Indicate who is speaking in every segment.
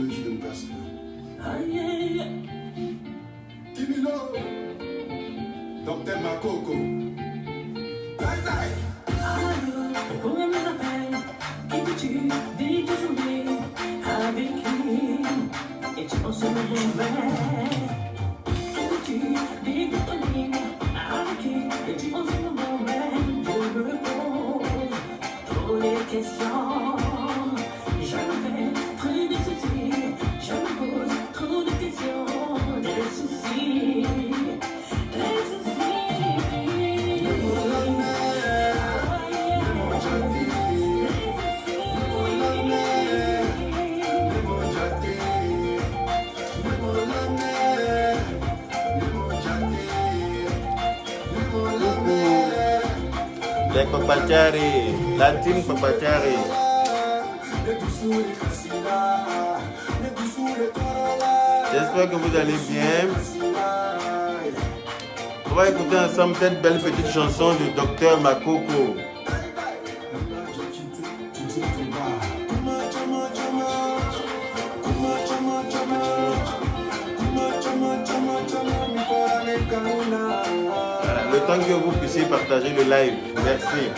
Speaker 1: de me passer. Kimilo, Docteur Makoko. Bye bye.
Speaker 2: Combien me rappelle, qui veux-tu dis toujours avec lui, et tu penses au mauvais. Qui veux-tu dis de ton lit, avec qui, et tu penses au mauvais. Je me pose trop les questions, je me fais trop de soucis, je me pose trop de questions, des soucis, des soucis.
Speaker 3: Les Papachari, la team Papachari. J'espère que vous allez bien. On va écouter ensemble cette belle petite chanson du Docteur Makoko. Voilà, le temps que vous puissiez partager le live. Merci.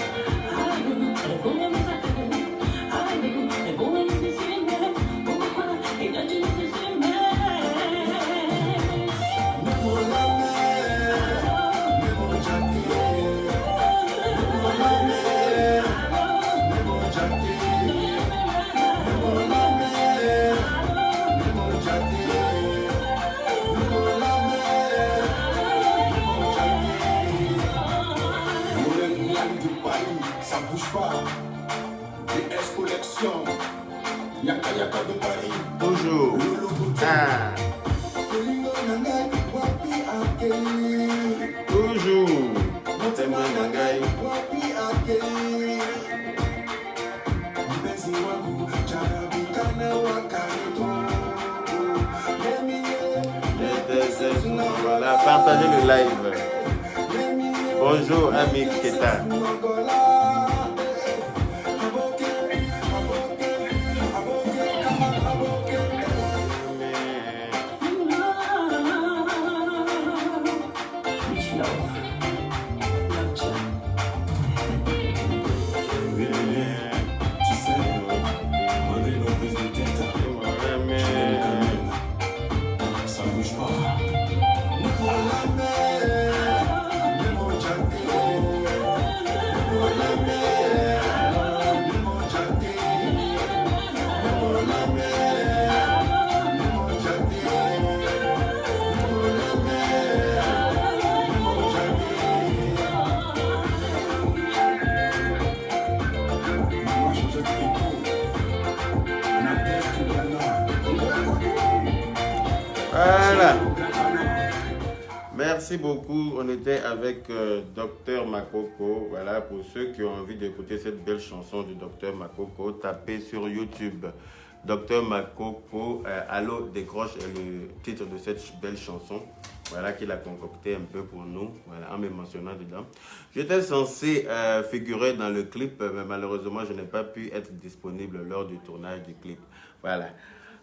Speaker 1: Ça bouge pas. DS Collection. Yaka Yaka de Paris.
Speaker 3: Toujours. Ah. Toujours. Voilà, partagez le live. Bonjour, ami Keta. Voilà. Merci beaucoup. On était avec Docteur Makoko. Voilà, pour ceux qui ont envie d'écouter cette belle chanson du Docteur Makoko, tapez sur YouTube. Docteur Makoko, Allô décroche est le titre de cette belle chanson. Voilà, qu'il a concocté un peu pour nous, voilà, en me mentionnant dedans. J'étais censé figurer dans le clip, mais malheureusement, je n'ai pas pu être disponible lors du tournage du clip. Voilà.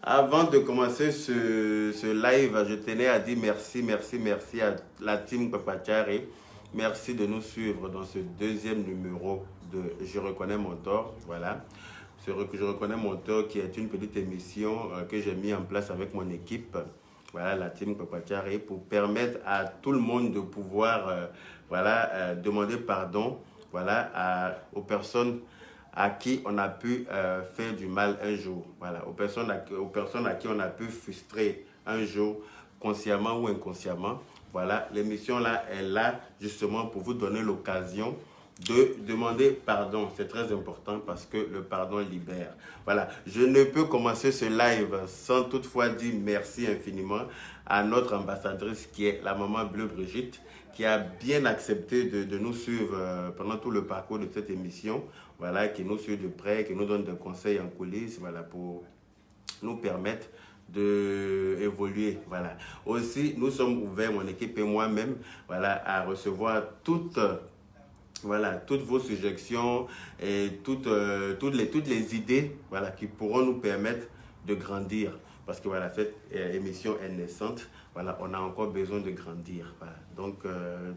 Speaker 3: Avant de commencer ce live, je tenais à dire merci à la team Papachari. Merci de nous suivre dans ce deuxième numéro de Je reconnais mon tort. Voilà. Je reconnais mon tort, qui est une petite émission que j'ai mis en place avec mon équipe. Voilà, la team Papachari, pour permettre à tout le monde de pouvoir demander pardon, voilà, aux personnes à qui on a pu faire du mal un jour, voilà, aux personnes à qui on a pu frustrer un jour, consciemment ou inconsciemment. Voilà, l'émission là est là justement pour vous donner l'occasion de demander pardon. C'est très important parce que le pardon libère. Voilà, je ne peux commencer ce live sans toutefois dire merci infiniment à notre ambassadrice qui est la maman Bleu Brigitte, qui a bien accepté de nous suivre pendant tout le parcours de cette émission, voilà, qui nous suit de près, qui nous donne des conseils en coulisses, voilà, pour nous permettre d'évoluer, voilà. Aussi, nous sommes ouverts, mon équipe et moi-même, voilà, à recevoir toutes vos suggestions et toutes les idées, voilà, qui pourront nous permettre de grandir. parce que voilà, cette émission est naissante. Voilà, on a encore besoin de grandir. Voilà. Donc,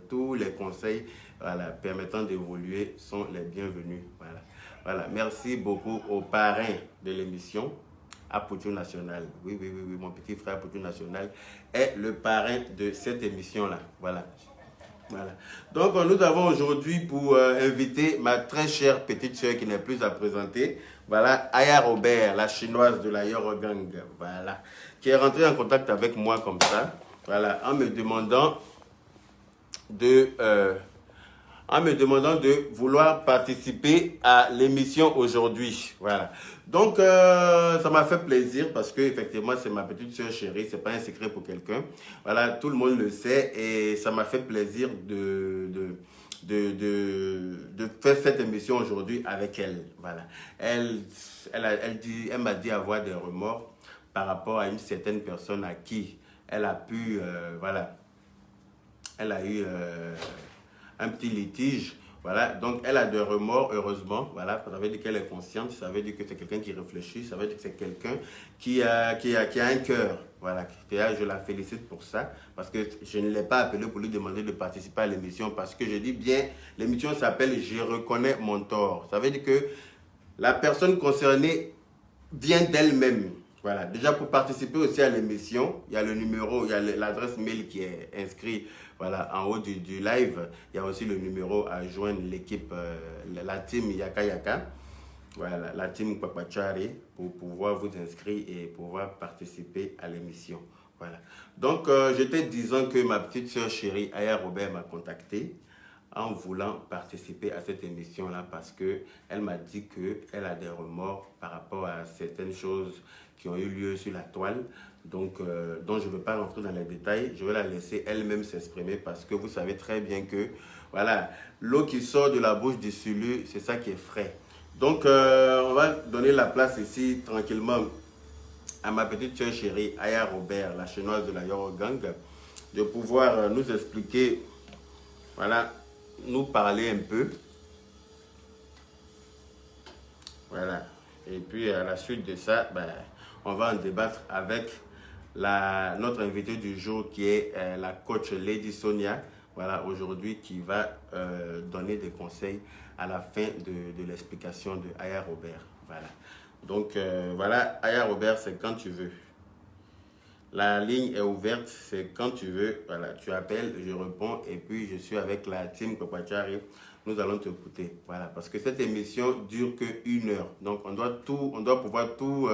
Speaker 3: tous les conseils voilà, permettant d'évoluer sont les bienvenus. Voilà. Voilà. Merci beaucoup au parrain de l'émission, Apoutou National. Oui, oui, oui, oui, mon petit frère Apoutou National est le parrain de cette émission-là. Voilà. Voilà. Donc, nous avons aujourd'hui pour inviter ma très chère petite soeur qui n'est plus à présenter. Voilà, Aya Robert, la chinoise de la Yorogang. Voilà. Qui est rentrée en contact avec moi comme ça. Voilà, en me demandant de vouloir participer à l'émission aujourd'hui. Voilà. Donc, ça m'a fait plaisir parce que effectivement, c'est ma petite soeur chérie. C'est pas un secret pour quelqu'un. Voilà, tout le monde le sait et ça m'a fait plaisir de faire cette émission aujourd'hui avec elle. Voilà. Elle m'a dit avoir des remords par rapport à une certaine personne à qui elle a pu, voilà, elle a eu un petit litige. Voilà, donc elle a des remords, heureusement. Voilà, ça veut dire qu'elle est consciente, ça veut dire que c'est quelqu'un qui réfléchit, ça veut dire que c'est quelqu'un qui a un cœur. Voilà, je la félicite pour ça, parce que je ne l'ai pas appelé pour lui demander de participer à l'émission, parce que je dis bien, l'émission s'appelle « Je reconnais mon tort ». Ça veut dire que la personne concernée vient d'elle-même. Voilà, déjà pour participer aussi à l'émission, il y a le numéro, il y a l'adresse mail qui est inscrite voilà, en haut du live. Il y a aussi le numéro à joindre l'équipe, la team Yaka Yaka, voilà, la team Papachari, pour pouvoir vous inscrire et pouvoir participer à l'émission. Voilà. Donc, j'étais disant que ma petite soeur chérie, Aya Robert, m'a contacté en voulant participer à cette émission-là parce qu'elle m'a dit qu'elle a des remords par rapport à certaines choses qui ont eu lieu sur la toile. Donc, dont je ne veux pas rentrer dans les détails, je vais la laisser elle-même s'exprimer parce que vous savez très bien que, voilà, l'eau qui sort de la bouche du Sulu, c'est ça qui est frais. Donc, on va donner la place ici, tranquillement, à ma petite soeur chérie, Aya Robert, la chinoise de la Yorogang, de pouvoir nous expliquer, voilà, nous parler un peu. Voilà. Et puis, à la suite de ça, ben, on va en débattre avec notre invitée du jour qui est la coach Lady Sonia, voilà, aujourd'hui qui va donner des conseils à la fin de l'explication de Aya Robert. Voilà. Donc, voilà, Aya Robert, c'est quand tu veux. La ligne est ouverte, c'est quand tu veux. Voilà, tu appelles, je réponds et puis je suis avec la team Papachari. Nous allons t'écouter. Voilà, parce que cette émission dure que 1 heure. Donc, on doit pouvoir tout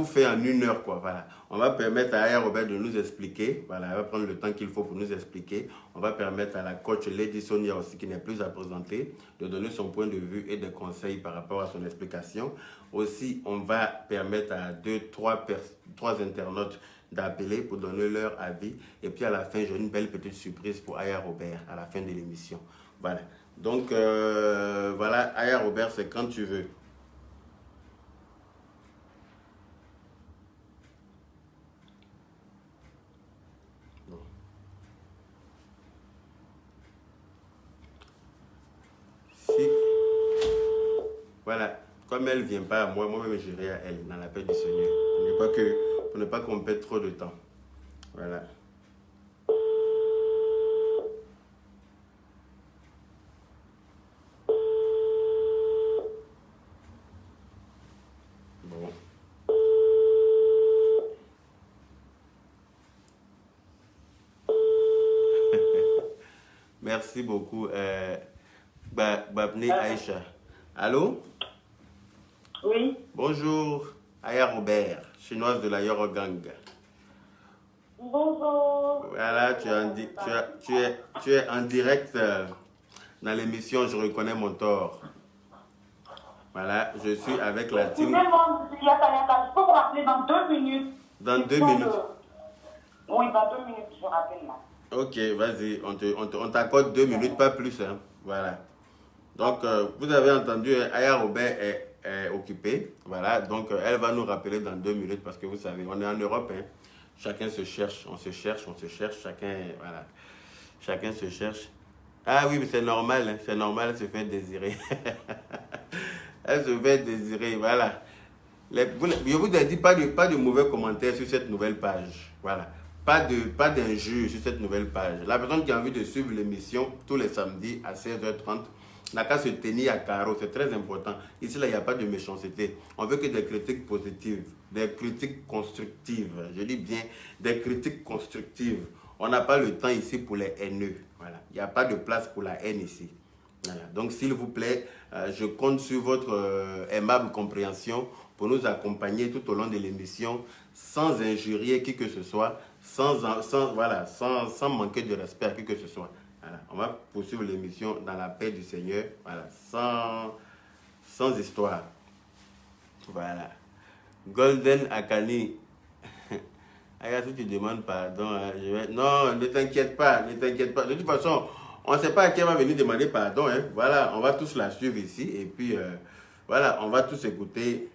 Speaker 3: faire en 1 heure, quoi. Voilà. On va permettre à Aya Robert de nous expliquer. Voilà, elle va prendre le temps qu'il faut pour nous expliquer. On va permettre à la coach Lady Sonia aussi, qui n'est plus à présenter, de donner son point de vue et des conseils par rapport à son explication. Aussi, on va permettre à 3 internautes d'appeler pour donner leur avis. Et puis à la fin, j'ai une belle petite surprise pour Aya Robert à la fin de l'émission. Voilà. Donc, voilà, Aya Robert, c'est quand tu veux. Voilà, comme elle ne vient pas à moi, moi-même j'irai à elle, dans la paix du Seigneur. Pour ne pas qu'on perde trop de temps. Voilà. Bon. Merci beaucoup, Babne Aïcha. Allô?
Speaker 4: Oui.
Speaker 3: Bonjour, Aya Robert, chinoise de la Yorogang.
Speaker 4: Bonjour.
Speaker 3: Voilà, tu es en direct dans l'émission Je reconnais mon tort. Voilà, je suis avec la team.
Speaker 4: Je peux vous rappeler dans 2 minutes.
Speaker 3: Dans 2 minutes.
Speaker 4: Oui, dans 2 minutes, je rappelle là.
Speaker 3: Ok, vas-y, on t'accorde 2 minutes, pas plus. Hein. Voilà. Donc, vous avez entendu, Aya Robert est occupée. Voilà, donc elle va nous rappeler dans 2 minutes parce que vous savez, on est en Europe. Hein. Chacun se cherche, on se cherche, chacun, voilà. Chacun se cherche. Ah oui, mais c'est normal, hein, elle se fait désirer. Elle se fait désirer, voilà. Je vous ai dit pas de mauvais commentaires sur cette nouvelle page. Voilà. Pas d'injures sur cette nouvelle page. La personne qui a envie de suivre l'émission tous les samedis à 16h30 n'a qu'à se tenir à carreau. C'est très important. Ici, là, il n'y a pas de méchanceté. On veut que des critiques positives, des critiques constructives. Je dis bien des critiques constructives. On n'a pas le temps ici pour les haineux. Voilà. Il n'y a pas de place pour la haine ici. Voilà. Donc, s'il vous plaît, je compte sur votre aimable compréhension pour nous accompagner tout au long de l'émission sans injurier qui que ce soit, sans manquer de respect à qui que ce soit. Voilà. On va poursuivre l'émission dans la paix du Seigneur, voilà, sans histoire. Voilà. Golden Akani. Aya, si tu demandes pardon, hein, non, ne t'inquiète pas, ne t'inquiète pas. De toute façon, on ne sait pas à qui elle va venir demander pardon. Hein. Voilà, on va tous la suivre ici. Et puis, voilà, on va tous écouter.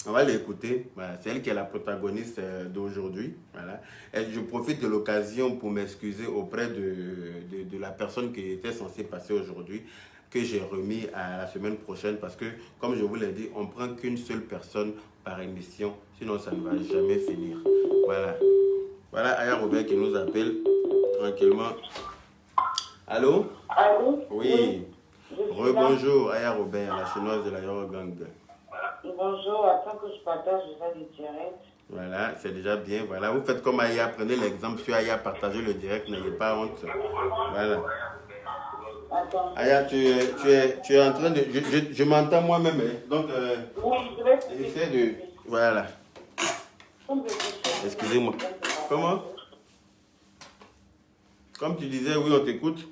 Speaker 3: On va l'écouter. Voilà, c'est elle qui est la protagoniste d'aujourd'hui. Voilà. Et je profite de l'occasion pour m'excuser auprès de la personne qui était censée passer aujourd'hui, que j'ai remis à la semaine prochaine. Parce que, comme je vous l'ai dit, on ne prend qu'une seule personne par émission. Sinon, ça ne va jamais finir. Voilà. Voilà Aya Robert qui nous appelle tranquillement. Allô?
Speaker 4: Allô?
Speaker 3: Oui.
Speaker 4: Je suis là.
Speaker 3: Rebonjour Aya Robert, la chinoise de la Yorogang.
Speaker 4: Bonjour, attends que je partage déjà le direct.
Speaker 3: Voilà, c'est déjà bien. Voilà, vous faites comme Aya, prenez l'exemple sur Aya, partagez le direct, n'ayez pas honte. Voilà.
Speaker 4: Attends.
Speaker 3: Aya, tu es en train de... Je m'entends moi-même, hein. Donc,
Speaker 4: Oui, je vais
Speaker 3: j'essaie de... Voilà. Excusez-moi. Comment? Comme tu disais, oui, on t'écoute.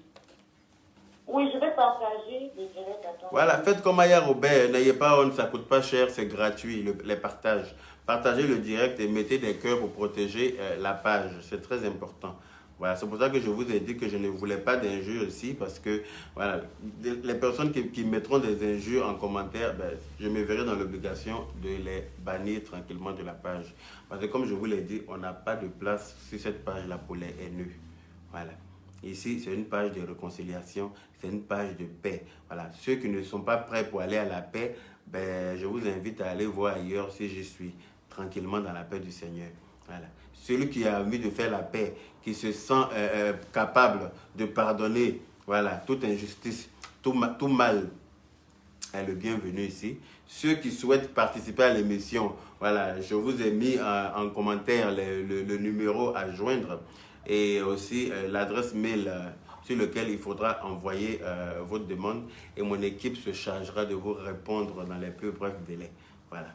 Speaker 4: Oui, je vais partager le direct. Attends.
Speaker 3: Voilà, faites comme Aya Robert, n'ayez pas honte, ça ne coûte pas cher, c'est gratuit, les partages. Partagez le direct et mettez des cœurs pour protéger la page, c'est très important. Voilà, c'est pour ça que je vous ai dit que je ne voulais pas d'injures ici, parce que voilà, les personnes qui mettront des injures en commentaire, ben, je me verrai dans l'obligation de les bannir tranquillement de la page. Parce que comme je vous l'ai dit, on n'a pas de place sur cette page-là pour les haineux. Voilà. Ici, c'est une page de réconciliation, c'est une page de paix. Voilà. Ceux qui ne sont pas prêts pour aller à la paix, ben, je vous invite à aller voir ailleurs si j'y suis, tranquillement dans la paix du Seigneur. Voilà. Celui qui a envie de faire la paix, qui se sent capable de pardonner, voilà, toute injustice, tout mal, est le bienvenu ici. Ceux qui souhaitent participer à l'émission, voilà, je vous ai mis en commentaire le numéro à joindre et aussi l'adresse mail sur lequel il faudra envoyer votre demande et mon équipe se chargera de vous répondre dans les plus brefs délais. Voilà.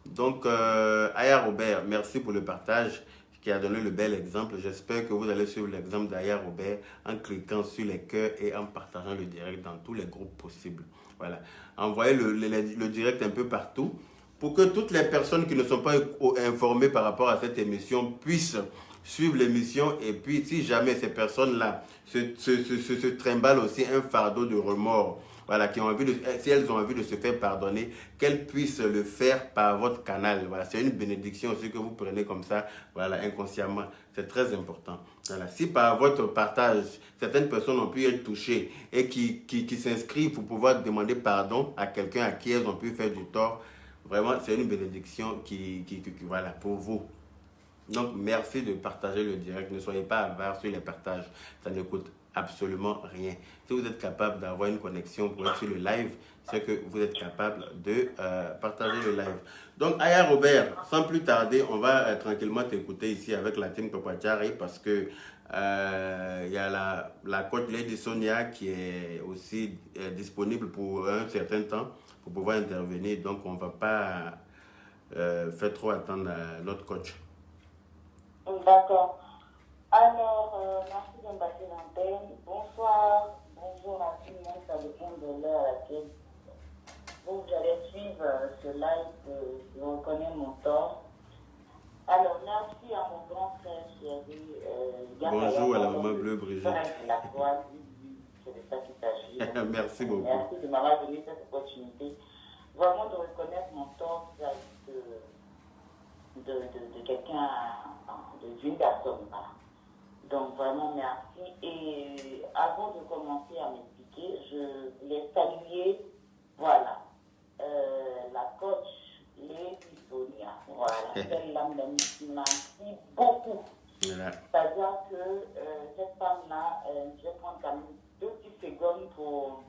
Speaker 3: Donc, Aya Robert, merci pour le partage qui a donné le bel exemple. J'espère que vous allez suivre l'exemple d'Aya Robert en cliquant sur les cœurs et en partageant le direct dans tous les groupes possibles. Voilà. Envoyez le direct un peu partout pour que toutes les personnes qui ne sont pas informées par rapport à cette émission puissent suivre l'émission et puis si jamais ces personnes-là se trimballent aussi un fardeau de remords, voilà, qui ont envie de, si elles ont envie de se faire pardonner, qu'elles puissent le faire par votre canal. Voilà, c'est une bénédiction aussi que vous prenez comme ça, voilà, inconsciemment. C'est très important. Voilà. Si par votre partage, certaines personnes ont pu être touchées et qui s'inscrivent pour pouvoir demander pardon à quelqu'un à qui elles ont pu faire du tort, vraiment, c'est une bénédiction voilà, pour vous. Donc, merci de partager le direct. Ne soyez pas avares sur les partages. Ça ne coûte absolument rien. Si vous êtes capable d'avoir une connexion pour être sur le live, c'est que vous êtes capable de partager le live. Donc, Aya Robert, sans plus tarder, on va tranquillement t'écouter ici avec la team Papachari parce que il y a la coach Lady Sonia qui est aussi disponible pour un certain temps pour pouvoir intervenir. Donc, on ne va pas faire trop attendre notre coach.
Speaker 4: D'accord. Alors, merci de me passer l'antenne. Bonsoir. Bonjour à tout le monde. Ça dépend de l'heure à laquelle vous allez suivre ce live. Je reconnais mon tort. Alors, merci à mon grand frère chéri.
Speaker 3: Bonjour à la maman bleue Brigitte.
Speaker 4: La voix, c'est de ça qu'il s'agit.
Speaker 3: Merci beaucoup.
Speaker 4: Merci de m'avoir donné cette opportunité. Vraiment de reconnaître mon tort de quelqu'un, d'une personne. Voilà. Donc vraiment merci. Et avant de commencer à m'expliquer, je voulais saluer, voilà, la coach Lady Sonia celle-là merci beaucoup.
Speaker 3: Voilà.
Speaker 4: C'est-à-dire que cette femme-là, je vais prendre quand même 2 petites secondes pour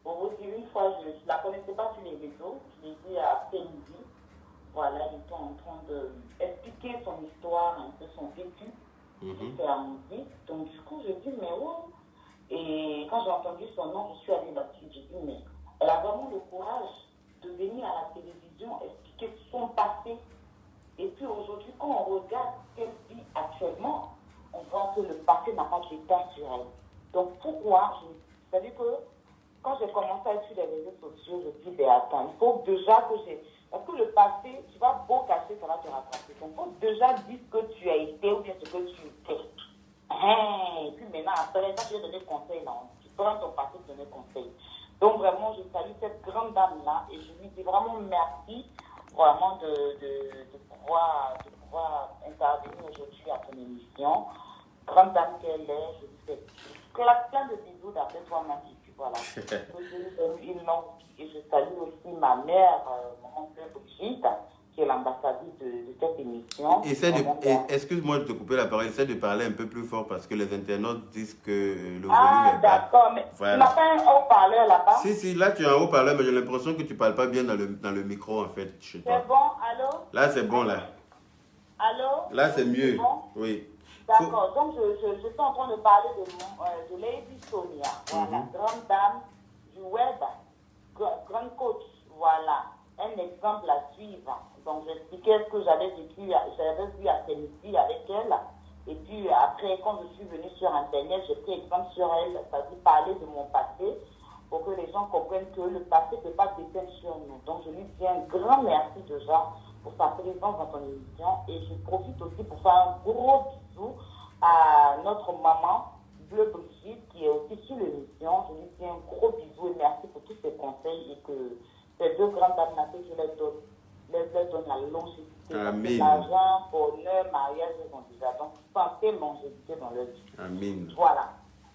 Speaker 4: vous dire, une fois, je ne la connaissais pas sur les réseaux, je l'ai vu à Fémidi. Voilà, ils étaient en train d'expliquer son histoire, un peu son vécu, c'était la musique. Donc du coup, je dis, mais oh. Et quand j'ai entendu son nom, je suis allée là-dessus, j'ai dit, mais elle a vraiment le courage de venir à la télévision expliquer son passé. Et puis aujourd'hui, quand on regarde ce qu'elle vit actuellement, on voit que le passé n'a pas d'état sur elle. Donc pourquoi c'est-à-dire que quand j'ai commencé à être sur les réseaux sociaux, je dis, ben attends, il faut déjà que j'ai... Parce que le passé, tu vas beau cacher, ça va te rattraper. Donc il faut déjà dire ce que tu as été ou bien ce que tu étais. Et puis maintenant, après, quand tu vas donner conseil, là, tu prends ton passé pour donner conseil. Donc vraiment, je salue cette grande dame-là et je lui dis vraiment merci vraiment de pouvoir intervenir aujourd'hui à ton émission. Grande dame qu'elle est, je lui fais plein de bisous d'après toi-même. Voilà. Je lui donne une langue et je salue aussi ma mère, mon oncle Brigitte, qui est l'ambassadrice de cette émission.
Speaker 3: Excuse-moi de te couper la parole, essaie de parler un peu plus fort parce que les internautes disent que le volume est bas.
Speaker 4: D'accord, mais voilà. Tu n'as pas un haut-parleur là-bas?
Speaker 3: Si, là tu as un haut-parleur, mais j'ai l'impression que tu ne parles pas bien dans le micro en fait chez toi.
Speaker 4: C'est bon, allô?
Speaker 3: Là c'est bon, là.
Speaker 4: Allô?
Speaker 3: Là c'est mieux,
Speaker 4: bon?
Speaker 3: Oui.
Speaker 4: D'accord, donc je suis en train de parler de Lady Sonia, voilà, grande dame du web, grande coach, voilà, un exemple à suivre. Donc j'expliquais ce que j'avais vu à Tennessee avec elle, et puis après, quand je suis venue sur Internet, j'ai pris exemple sur elle, c'est-à-dire parler de mon passé, pour que les gens comprennent que le passé ne peut pas dépendre sur nous. Donc je lui dis un grand merci déjà pour sa présence dans ton émission, et je profite aussi pour faire un gros bisou à notre maman, Bleu Brigitte, qui est aussi sur l'émission. Je lui dis un gros bisou et merci pour tous ses conseils et que ces 2 grandes dames, je les donne la longévité. L'argent, bonheur, mariage, ils ont déjà. Donc, santé, longévité dans leur vie.
Speaker 3: Amen.
Speaker 4: Voilà.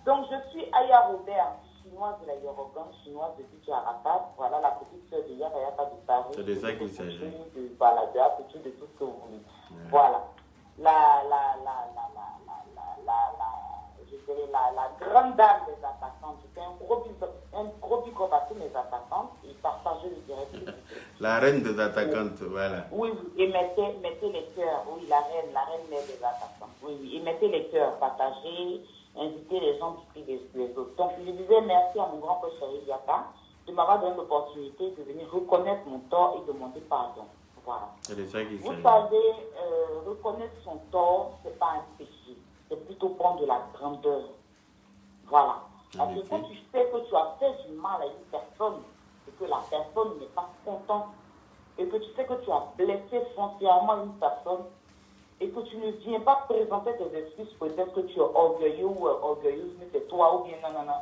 Speaker 4: Donc, je suis Aya Robert, chinoise de la Yorogan, chinoise de Titi Arafat. Voilà, la petite sœur de Yarayaka de Paris.
Speaker 3: C'est de ça qu'il s'agit.
Speaker 4: Voilà, de l'attitude de tout ce que vous voulez. Ouais. Voilà. La grande dame des attaquantes. C'était un gros big up à tous mes attaquantes et partagez le direct.
Speaker 3: La reine des attaquantes, voilà.
Speaker 4: Oui, et mettez les cœurs. Oui, la reine mère des attaquantes. Oui, et mettez les cœurs, partagez, invitez les gens qui prient les autres. Donc, je disais merci à mon grand frère Chéri Yaka de m'avoir donné l'opportunité de venir reconnaître mon tort et demander pardon. Voilà.
Speaker 3: C'est ça qui
Speaker 4: Vous savez, reconnaître son tort, ce n'est pas un péché. C'est plutôt prendre de la grandeur. Voilà. Parce que quand tu sais que tu as fait du mal à une personne et que la personne n'est pas contente et que tu sais que tu as blessé foncièrement une personne et que tu ne viens pas présenter tes excuses, peut-être que tu es orgueilleux ou orgueilleuse, mais c'est toi ou bien non.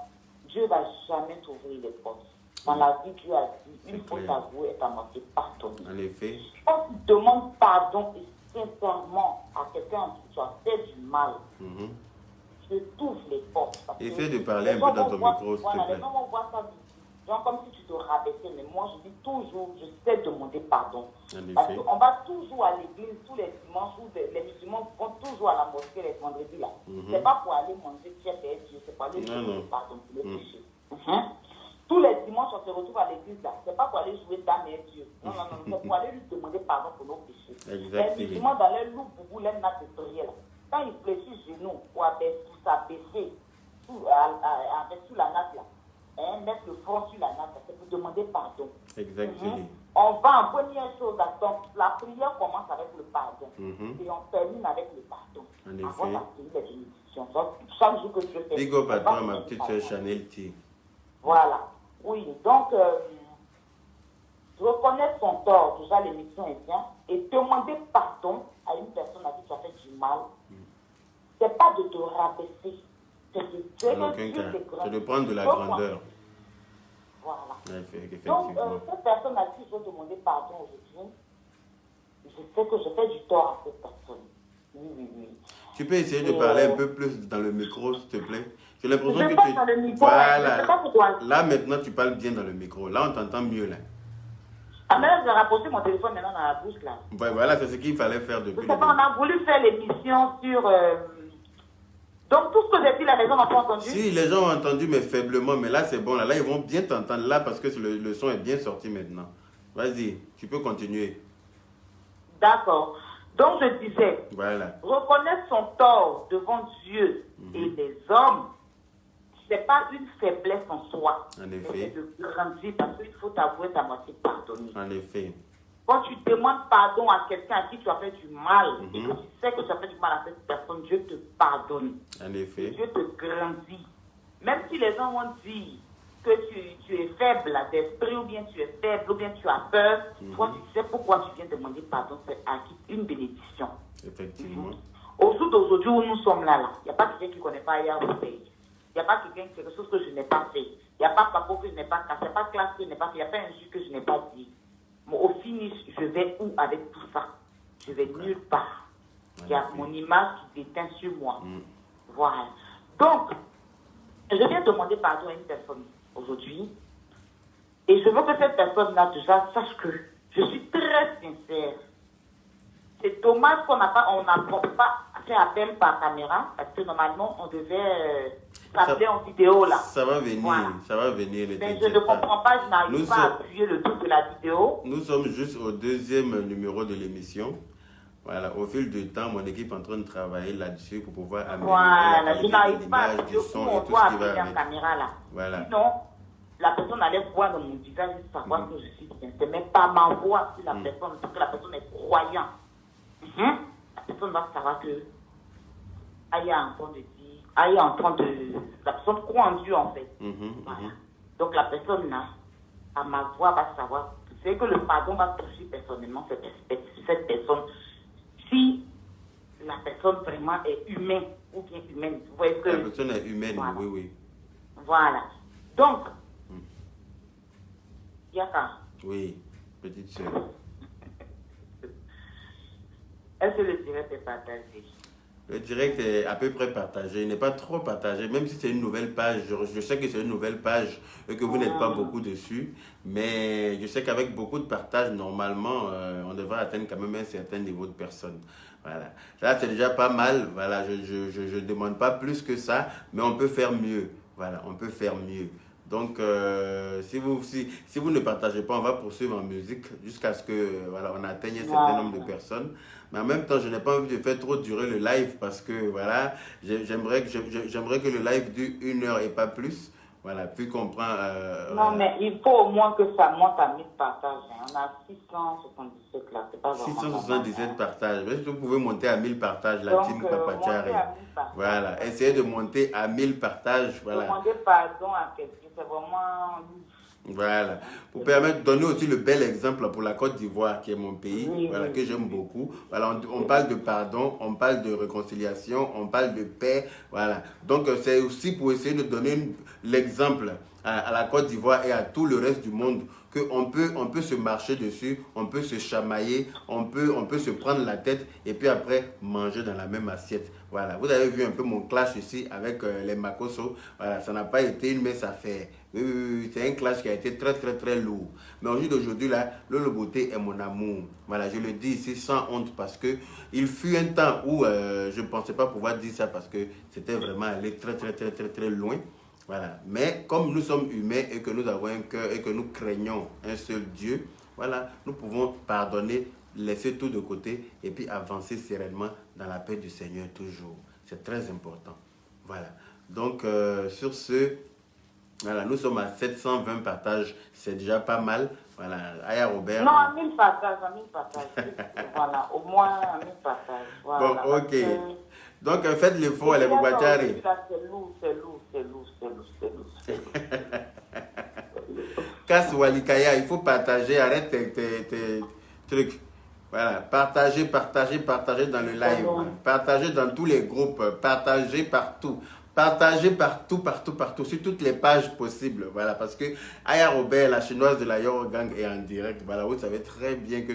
Speaker 4: Dieu ne va jamais t'ouvrir les portes. Dans la vie, Dieu a dit, une faute avouée est à moitié pardonnée.
Speaker 3: En effet.
Speaker 4: Quand tu demandes pardon et sincèrement à quelqu'un à qui tu as fait du mal, je t'ouvre les portes.
Speaker 3: Essaie de parler un peu dans ton micro, s'il te plaît.
Speaker 4: Les gens vont voir ça genre comme si tu te rabaissais, mais moi je dis toujours, je sais demander pardon. Parce qu'on va toujours à l'église tous les dimanches, où les musulmans vont toujours à la mosquée les vendredis là. C'est pas pour aller manger tiers et Dieu, c'est pour aller demander pardon pour le péché. Tous les dimanches, on se retrouve à l'église là. C'est pas pour aller jouer dame et Dieu. Non, c'est pour aller lui demander pardon pour nos péchés. Les musulmans dans les loups, boubou, les nattes de prière. Quand ils fléchissent genoux, pour s'abaisser sous la natte là, mettre le front sur la natte, c'est pour demander pardon.
Speaker 3: Exactement.
Speaker 4: On va en première chose, donc la prière commence avec le pardon. Et on termine avec le pardon.
Speaker 3: En effet.
Speaker 4: Avant d'accueillir les bénédictions. Donc, chaque jour que je fais.
Speaker 3: Big up à toi, ma petite soeur Chanel T.
Speaker 4: Voilà. Oui, donc, reconnaître son tort, déjà l'émission est bien, et demander pardon à une personne à qui tu as fait du mal, c'est pas de te rabaisser, c'est de
Speaker 3: c'est de prendre de la grandeur.
Speaker 4: Voilà.
Speaker 3: Effectivement.
Speaker 4: Donc, cette personne à qui je veux demander pardon aujourd'hui, je sais que je fais du tort à cette personne. Oui.
Speaker 3: Tu peux essayer de parler un peu plus dans le micro, s'il te plaît? J'ai l'impression que tu...
Speaker 4: Voilà.
Speaker 3: Là, maintenant, tu parles bien dans le micro. Là, on t'entend mieux, là.
Speaker 4: Ah, mais là, j'ai rapproché mon téléphone maintenant dans la bouche, là.
Speaker 3: Ouais, voilà, c'est ce qu'il fallait faire
Speaker 4: Je
Speaker 3: depuis
Speaker 4: sais
Speaker 3: le
Speaker 4: pas, on
Speaker 3: début.
Speaker 4: a voulu faire l'émission sur... Donc, tout ce que j'ai dit, la maison n'a pas entendu.
Speaker 3: Si, les gens ont entendu, mais faiblement. Mais là, c'est bon. Là, ils vont bien t'entendre là parce que le son est bien sorti maintenant. Vas-y, tu peux continuer.
Speaker 4: D'accord. Donc, je disais,
Speaker 3: Voilà.
Speaker 4: reconnaître son tort devant Dieu et les hommes, c'est pas une faiblesse en soi.
Speaker 3: En
Speaker 4: Mais
Speaker 3: effet.
Speaker 4: c'est de grandir parce qu'il faut t'avouer ta moitié pardonner.
Speaker 3: En effet.
Speaker 4: Quand tu demandes pardon à quelqu'un à qui tu as fait du mal et
Speaker 3: Mhm.
Speaker 4: que tu sais que tu as fait du mal à cette personne, Dieu te pardonne.
Speaker 3: En effet.
Speaker 4: Dieu te grandit. Même si les gens vont dire que tu es faible d'esprit, ou bien tu es faible, ou bien tu as peur, toi tu sais pourquoi tu viens demander pardon, c'est acquis une bénédiction.
Speaker 3: Effectivement.
Speaker 4: Au jour d'aujourd'hui où nous sommes là, il n'y a pas quelqu'un qui ne connaît pas hier au pays. Il n'y a pas quelqu'un qui fait quelque chose que je n'ai pas fait. Il n'y a pas Papo que je n'ai pas cassé, il n'y a pas classe que je n'ai pas fait, il n'y a pas un jus que je n'ai pas dit. Mais au finish, je vais où avec tout ça? Je vais nulle part. Il y a mon image qui déteint sur moi. Voilà. Donc, je viens demander pardon à une personne aujourd'hui. Et je veux que cette personne-là déjà sache que je suis très sincère. C'est dommage qu'on n'a pas fait appel par caméra, parce que normalement, on devait s'appeler en vidéo là.
Speaker 3: Ça va venir,
Speaker 4: Voilà.
Speaker 3: ça va venir.
Speaker 4: Mais je ne comprends pas, je n'arrive
Speaker 3: Nous
Speaker 4: pas à
Speaker 3: sommes-
Speaker 4: appuyer le truc de la vidéo.
Speaker 3: Nous sommes juste au deuxième numéro de l'émission. Voilà, au fil du temps, mon équipe est en train de travailler là-dessus pour pouvoir améliorer
Speaker 4: Voilà,
Speaker 3: la
Speaker 4: je
Speaker 3: qualité de
Speaker 4: n'arrive pas à
Speaker 3: l'image, du
Speaker 4: appuyer où
Speaker 3: son
Speaker 4: on
Speaker 3: et tout
Speaker 4: doit
Speaker 3: ce qui
Speaker 4: appuyer
Speaker 3: va
Speaker 4: en
Speaker 3: avec.
Speaker 4: caméra là.
Speaker 3: Voilà.
Speaker 4: Sinon, la personne allait voir dans mon visage et savoir que je suis sincère, mais pas ma voix sur la personne, parce que la personne est croyante. La personne va savoir que Aya est en train de la personne croit en Dieu en fait. Voilà. Donc la personne là, à ma voix, va savoir, c'est que le pardon va toucher personnellement cette personne. Si la personne vraiment est humaine ou bien humaine, vous voyez que...
Speaker 3: La personne est humaine,
Speaker 4: Voilà.
Speaker 3: oui, oui.
Speaker 4: Voilà. Donc, Yaka,
Speaker 3: Oui, petite sœur.
Speaker 4: est-ce que le direct est partagé?
Speaker 3: Le direct est à peu près partagé, il n'est pas trop partagé, même si c'est une nouvelle page. Je sais que c'est une nouvelle page et que vous n'êtes pas beaucoup dessus, mais je sais qu'avec beaucoup de partage, normalement, on devrait atteindre quand même un certain niveau de personnes. Voilà. Là, c'est déjà pas mal. Voilà, je demande pas plus que ça, mais on peut faire mieux. Voilà, on peut faire mieux. Donc, si vous ne partagez pas, on va poursuivre en musique jusqu'à ce que voilà, on atteigne un certain nombre de personnes. Mais en même temps, je n'ai pas envie de faire trop durer le live parce que voilà, j'aimerais que le live dure 1 heure et pas plus. Voilà, puis qu'on prend...
Speaker 4: Non, mais il faut au moins que ça monte à 1000 partages. Hein. On a 677 là, c'est pas vraiment
Speaker 3: 677 partages. Est-ce que vous pouvez monter à 1000 partages, la
Speaker 4: Donc,
Speaker 3: team
Speaker 4: monter
Speaker 3: Papachari?
Speaker 4: à 1000 partages.
Speaker 3: Voilà, essayez de monter à 1000 partages. Voilà.
Speaker 4: Demander pardon à quelqu'un, c'est vraiment...
Speaker 3: Voilà. Pour permettre de donner aussi le bel exemple pour la Côte d'Ivoire, qui est mon pays,
Speaker 4: Oui,
Speaker 3: voilà,
Speaker 4: oui.
Speaker 3: que j'aime beaucoup. Voilà, on parle de pardon, on parle de réconciliation, on parle de paix. Voilà. Donc, c'est aussi pour essayer de donner l'exemple à la Côte d'Ivoire et à tout le reste du monde qu'on peut se marcher dessus, on peut se chamailler, on peut se prendre la tête et puis après manger dans la même assiette. Voilà, vous avez vu un peu mon clash ici avec les Makosso. Voilà, ça n'a pas été une mince affaire. Oui, c'est un clash qui a été très très très lourd. Mais au jour d'aujourd'hui là, Lolo Beauté est mon amour. Voilà, je le dis ici sans honte parce que il fut un temps où je ne pensais pas pouvoir dire ça parce que c'était vraiment allé très très très très très loin. Voilà. Mais comme nous sommes humains et que nous avons un cœur et que nous craignons un seul Dieu, voilà, nous pouvons pardonner, laisser tout de côté et puis avancer sereinement dans la paix du Seigneur toujours. C'est très important. Voilà. Donc, sur ce, voilà, nous sommes à 720 partages. C'est déjà pas mal. Voilà. Aya Robert.
Speaker 4: Non, à 1000 partages, à 1000 partages. Voilà, au moins à 1000 partages. Voilà,
Speaker 3: Bon, ok. Donc, faites l'effort, les Boubachari.
Speaker 4: C'est lourd, c'est lourd, c'est lourd, c'est lourd, c'est lourd, c'est lourd.
Speaker 3: Casse Walikaya, il faut partager, arrête tes trucs. Voilà, partagez dans le live, partagez dans tous les groupes, partagez partout. Partagez partout, sur toutes les pages possibles. Voilà, parce que Aya Robert, la chinoise de la Yoro Gang, est en direct. Voilà, vous savez très bien que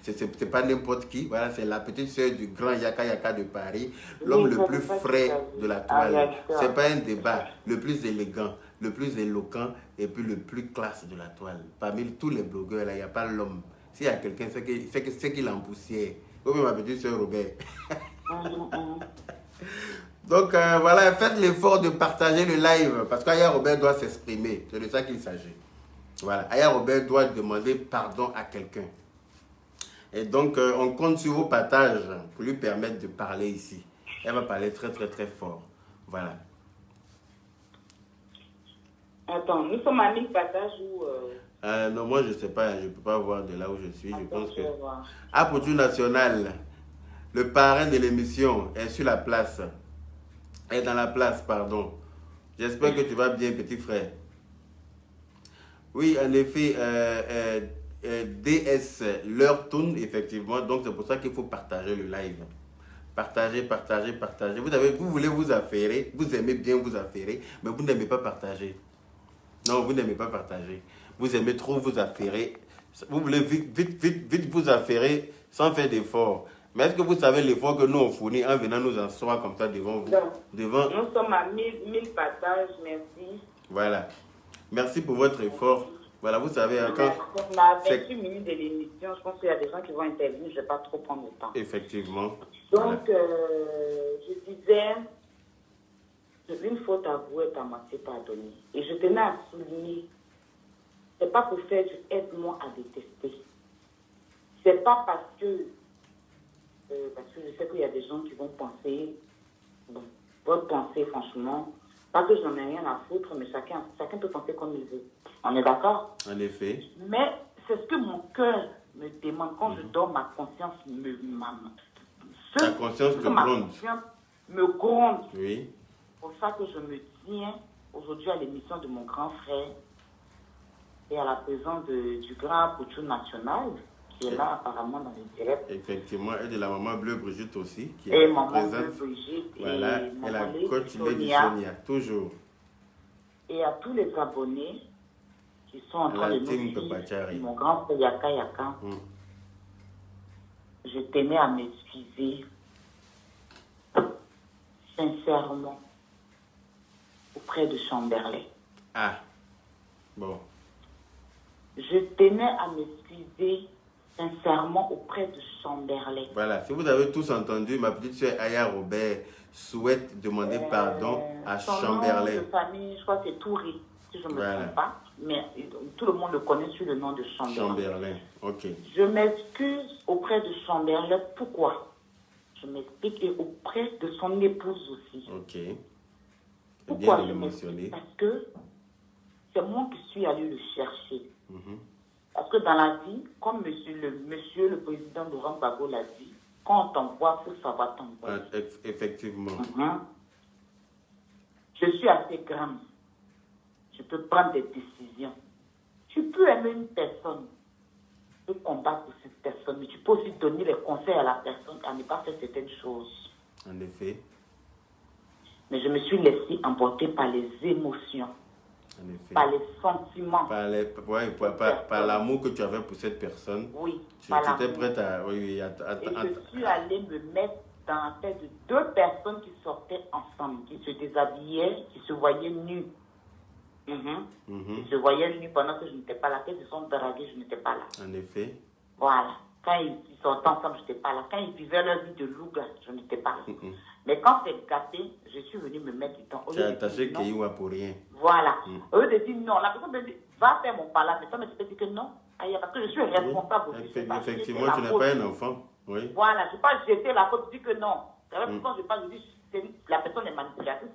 Speaker 3: c'est pas n'importe qui. Voilà, c'est la petite sœur du grand Yaka Yaka de Paris, l'homme le plus frais de la toile. C'est pas un débat, le plus élégant, le plus éloquent et puis le plus classe de la toile. Parmi tous les blogueurs, là, il n'y a pas l'homme. S'il y a quelqu'un, c'est qu'il en poussière. Comme ma petite soeur Robert. Donc voilà, faites l'effort de partager le live parce qu'Aya Robert doit s'exprimer. C'est de ça qu'il s'agit. Voilà, Aya Robert doit demander pardon à quelqu'un. Et donc, on compte sur vos partages pour lui permettre de parler ici. Elle va parler très, très, très fort. Voilà.
Speaker 4: Attends, nous sommes à 1000 partages ou...
Speaker 3: Non, moi, je ne sais pas. Je ne peux pas voir de là où je suis.
Speaker 4: Attends,
Speaker 3: Je pense
Speaker 4: je
Speaker 3: que...
Speaker 4: vais voir.
Speaker 3: Apotou National, le parrain de l'émission, est sur la place. Est dans la place, pardon. J'espère que tu vas bien, petit frère. Oui, en effet, DS, l'heure tourne, effectivement. Donc, c'est pour ça qu'il faut partager le live. Partagez, partagez, partagez. Vous voulez vous affairer, vous aimez bien vous affairer, mais vous n'aimez pas partager. Non, vous n'aimez pas partager. Vous aimez trop vous affairer. Vous voulez vite vous affairer sans faire d'effort. Mais est-ce que vous savez l'effort que nous on fournit en venant nous asseoir comme ça devant vous? Devant...
Speaker 4: Nous sommes à 1000 partages, merci.
Speaker 3: Voilà. Merci pour votre effort. Voilà, vous savez, quand...
Speaker 4: On a 28 minutes de l'émission, je pense qu'il y a des gens qui vont intervenir, je ne vais pas trop prendre le temps.
Speaker 3: Effectivement.
Speaker 4: Donc, je disais, une faute avouée est à moitié pardonnée. Et je tenais à souligner, ce n'est pas pour faire du aide-moi à détester. Ce n'est pas parce que je sais qu'il y a des gens qui vont penser, bon, votre pensée, franchement, pas que j'en ai rien à foutre, mais chacun peut penser comme il veut. On est d'accord?
Speaker 3: En effet.
Speaker 4: Mais c'est ce que mon cœur me demande quand je dors, ma conscience
Speaker 3: Ta conscience te gronde.
Speaker 4: Me gronde.
Speaker 3: Oui.
Speaker 4: C'est pour ça que je me tiens aujourd'hui à l'émission de mon grand frère et à la présence du grand Apotou National, qui est là apparemment dans les directs.
Speaker 3: Effectivement, et de la maman bleue Brigitte aussi, qui
Speaker 4: et
Speaker 3: est
Speaker 4: maman
Speaker 3: présente.
Speaker 4: bleue Brigitte.
Speaker 3: Voilà,
Speaker 4: et
Speaker 3: et la
Speaker 4: maman
Speaker 3: coach Lady
Speaker 4: Sonia.
Speaker 3: Sonia, toujours.
Speaker 4: Et à tous les abonnés qui sont en train
Speaker 3: La
Speaker 4: de nous
Speaker 3: team
Speaker 4: suivre,
Speaker 3: Papachari.
Speaker 4: mon grand frère Yaka Yaka, je tenais à m'excuser sincèrement auprès de Chamberlain.
Speaker 3: Ah, bon.
Speaker 4: Je tenais à m'excuser sincèrement auprès de Chamberlain.
Speaker 3: Voilà, si vous avez tous entendu, ma petite soeur Aya Robert souhaite demander pardon à
Speaker 4: son
Speaker 3: Chamberlain.
Speaker 4: nom de famille, je crois que c'est Touré, si je ne me
Speaker 3: Voilà.
Speaker 4: trompe pas. Mais tout le monde le connaît sous le nom de Chamberlain.
Speaker 3: Chamberlain, ok.
Speaker 4: Je m'excuse auprès de Chamberlain. Pourquoi? Je m'explique, et auprès de son épouse aussi.
Speaker 3: Ok. C'est
Speaker 4: Pourquoi
Speaker 3: bien de
Speaker 4: je
Speaker 3: le
Speaker 4: m'explique?
Speaker 3: mentionner.
Speaker 4: Parce que c'est moi qui suis allée le chercher.
Speaker 3: Mhm.
Speaker 4: Parce que dans la vie, comme monsieur le président Laurent Gbagbo l'a dit, quand on t'envoie, il faut savoir t'envoyer.
Speaker 3: Ah, effectivement.
Speaker 4: Je suis assez grande. Je peux prendre des décisions. Tu peux aimer une personne, tu peux combattre pour cette personne, mais tu peux aussi donner les conseils à la personne à ne pas faire certaines choses.
Speaker 3: En effet.
Speaker 4: Mais je me suis laissée emporter par les émotions,
Speaker 3: En effet.
Speaker 4: par les sentiments.
Speaker 3: Par l'amour que tu avais pour cette personne.
Speaker 4: Oui,
Speaker 3: Tu
Speaker 4: par
Speaker 3: étais
Speaker 4: l'amour.
Speaker 3: prête à... Oui,
Speaker 4: Et je suis allée me mettre dans la tête de deux personnes qui sortaient ensemble, qui se déshabillaient, qui se voyaient nus. Ils se voyaient nus pendant que je n'étais pas là. Quand ils se sont dragués, je n'étais pas là.
Speaker 3: En effet.
Speaker 4: Voilà. Quand ils sortaient ensemble, je n'étais pas là. Quand ils vivaient leur vie de louga, je n'étais pas là. Mais quand c'est gâté, je suis venue me mettre du temps.
Speaker 3: Tu as attaché Keïwa pour rien.
Speaker 4: Voilà. Au lieu de dire non, la personne me dit, va faire mon palabre. Mais tu peux dire que non. Aïe, parce que je suis responsable aussi.
Speaker 3: Effectivement, tu n'es pas un enfant. Oui.
Speaker 4: Voilà, je ne vais pas jeter la faute, je dis que non. C'est vrai, quand je parle, je dis la personne est manipulatrice.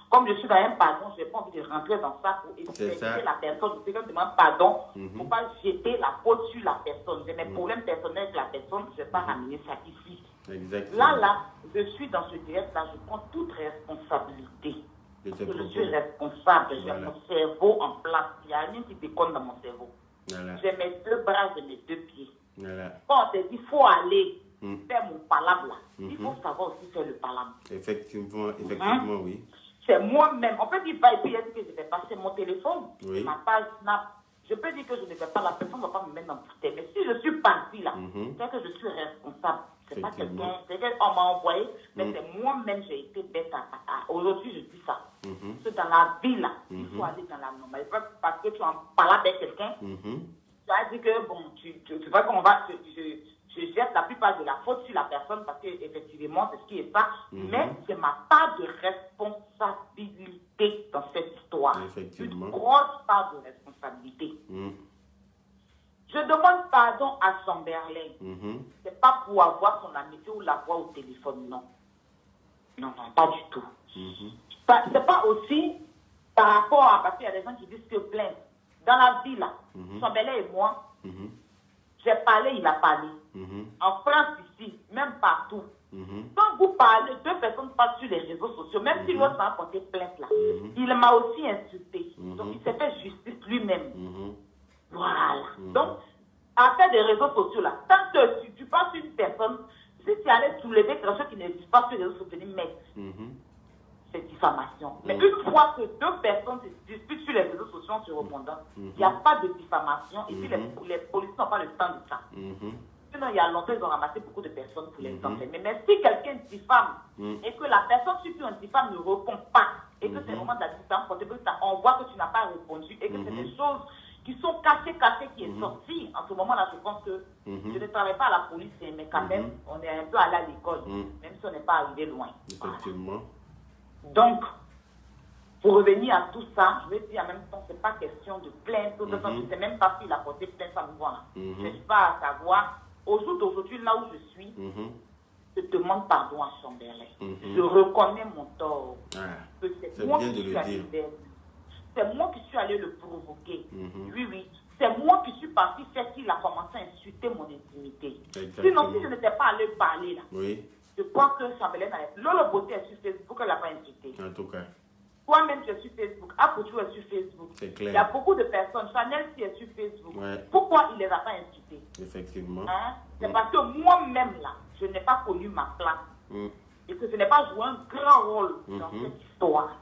Speaker 4: Comme je suis dans un pardon, je n'ai pas envie de rentrer dans ça pour expliquer la personne. Je sais quand je demande pardon, il ne faut pas jeter la faute sur la personne. J'ai mes problèmes personnels avec la personne, je ne vais pas ramener ça ici.
Speaker 3: Exactement.
Speaker 4: Là, je suis dans ce direct-là, je prends toute responsabilité. Parce que je suis responsable, j'ai mon cerveau en place. Il n'y a rien qui déconne dans mon cerveau.
Speaker 3: Voilà.
Speaker 4: J'ai mes deux bras, j'ai mes deux pieds.
Speaker 3: Voilà.
Speaker 4: Quand on te dit, il faut aller faire mon palabre là, il faut savoir aussi faire le palabre.
Speaker 3: Effectivement, oui.
Speaker 4: C'est moi-même. On peut dire pas, et puis il y a dit que je ne vais pas, c'est mon téléphone, c'est ma page Snap. Je peux dire que je ne vais pas, la personne ne va pas me mettre dans le bouteille. Mais si je suis partie là, c'est que je suis responsable. C'est pas quelqu'un, c'est qu'on m'a envoyé, mais c'est moi-même, j'ai été bête à aujourd'hui, je dis ça. Parce que dans la vie là, il faut aller dans la normalité. Parce parce que tu en parles avec quelqu'un, tu as dit que, bon, tu vois qu'on va, je jette la plupart de la faute sur la personne parce qu'effectivement, c'est ce qui est ça, mais c'est ma part de responsabilité dans cette histoire.
Speaker 3: Effectivement.
Speaker 4: Une grosse part de responsabilité. Je demande pardon à Chamberlain. C'est pas pour avoir son amitié ou la voix au téléphone, non. Non, non, pas du tout. C'est pas aussi par rapport à, parce qu'il y a des gens qui disent que plainte. Dans la vie, là, Chamberlain et moi, j'ai parlé, il a parlé. En France, ici, même partout. Quand vous parlez, deux personnes parlent sur les réseaux sociaux, même si l'autre a porté plainte là, il m'a aussi insulté. Donc, il s'est fait justice lui-même. Voilà. Donc, affaire des réseaux sociaux là, tant que tu passes une personne, si tu allais soulever quelque chose qui n'existe pas sur les réseaux sociaux, mettre, c'est diffamation. Mais une fois que deux personnes se disputent sur les réseaux sociaux en se répondant, il n'y a pas de diffamation. Et puis les policiers n'ont pas le temps de ça. Sinon, il y a longtemps, ils ont ramassé beaucoup de personnes pour les enfermer. Mais si quelqu'un diffame et que la personne sur qui on diffame ne répond pas, et que c'est vraiment de la diffamation, on voit que tu n'as pas répondu et que c'est des choses qui sont cachées, qui est sorties. En ce moment-là, je pense que je ne travaille pas à la police, mais quand même, on est un peu allé à l'école, même si on n'est pas arrivé loin.
Speaker 3: Effectivement.
Speaker 4: Donc, pour revenir à tout ça, je vais dire en même temps, c'est pas question de plainte. Je ne sais même pas s'il a porté plainte, ça me voit. Je ne sais pas à savoir. Au jour d'aujourd'hui, là où je suis, je demande pardon à Chamberlain. Je reconnais mon tort. Que c'est moi qui suis allé vers lui. C'est moi qui suis allé le provoquer. Oui. C'est moi qui suis parti faire qu'il a commencé à insulter mon intimité. Sinon, si je n'étais pas allé parler là, je crois que Chamberlain allait. Lolo Beauté est sur Facebook, elle n'a pas insulté.
Speaker 3: En tout cas.
Speaker 4: Toi-même, tu es sur Facebook. Apoutou est sur Facebook.
Speaker 3: C'est clair.
Speaker 4: Il y a beaucoup de personnes. Chanel qui est sur Facebook. Pourquoi il ne les a pas insultés?
Speaker 3: Effectivement.
Speaker 4: C'est parce que moi-même, là, je n'ai pas connu ma place. Et que je n'ai pas joué un grand rôle dans cette histoire.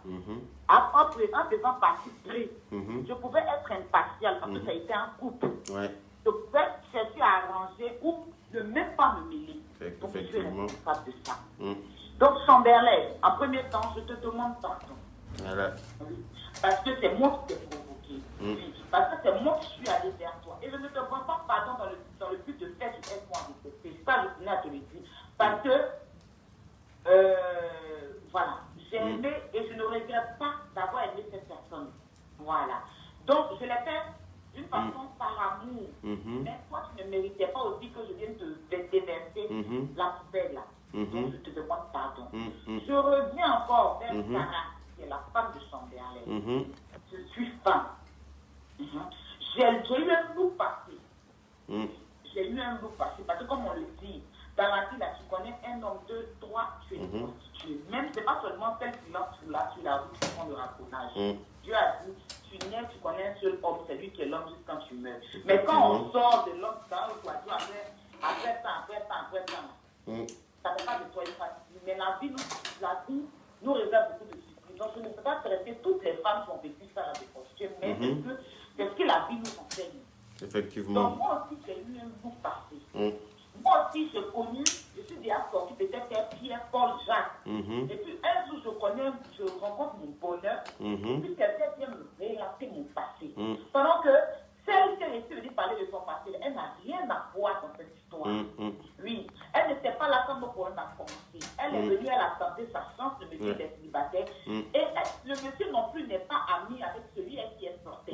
Speaker 4: En faisant partie prise, je pouvais être impartial parce que ça a été un couple. Je pouvais chercher à arranger ou ne même pas me mêler. Donc, je suis responsable de ça. Donc, Chamberlain, en premier temps, je te demande pardon.
Speaker 3: Voilà.
Speaker 4: Parce que c'est moi qui t'ai provoqué. Parce que c'est moi qui suis allé vers toi. Et je ne te demande pas pardon dans le but de faire du S-moi avec c'est ça, je tenais à te le dire. Parce que, voilà, j'ai aimé et je ne regrette pas d'avoir aimé cette personne. Voilà. Donc, je l'ai fait d'une façon par amour. Mais toi, tu ne méritais pas aussi que je vienne te déverser la poubelle là. Donc, je te demande pardon. Je reviens encore vers Sarah, qui est la femme de Chamberlain. Je suis femme. J'ai eu un loup passé. J'ai eu un loup passé. Parce que comme on le dit, dans la vie, là, tu connais un homme, deux, trois, tu es constitué. Même, c'est pas seulement celle qui lance sur la route qui font le racontage. Dieu a dit, tu nais, tu connais un seul homme, c'est lui qui est l'homme jusqu'à quand tu meurs. Mais quand on sort de l'homme dans le quadro, après temps, ça ne fait pas de toi une facile. Mais la vie nous réserve beaucoup de surprises. Donc, je ne peux pas traiter toutes les femmes qui ont vécu ça dans des postures, mais c'est ce que la vie nous enseigne.
Speaker 3: Effectivement.
Speaker 4: Donc, moi aussi, j'ai eu un bout passé. Moi aussi, j'ai connu, je suis déjà sorti peut-être Pierre, Paul, Jacques. Et puis, un jour, je rencontre mon bonheur. Puis, quelqu'un vient me relater mon passé. Pendant que celle qui est restée venue parler de son passé, elle n'a rien à voir dans cette histoire. Oui, elle n'était pas là quand nos problèmes ont commencé. Elle est venue, elle a tenté sa chance, le monsieur des célibataires. Et le monsieur non plus n'est pas ami avec celui qui est sorti.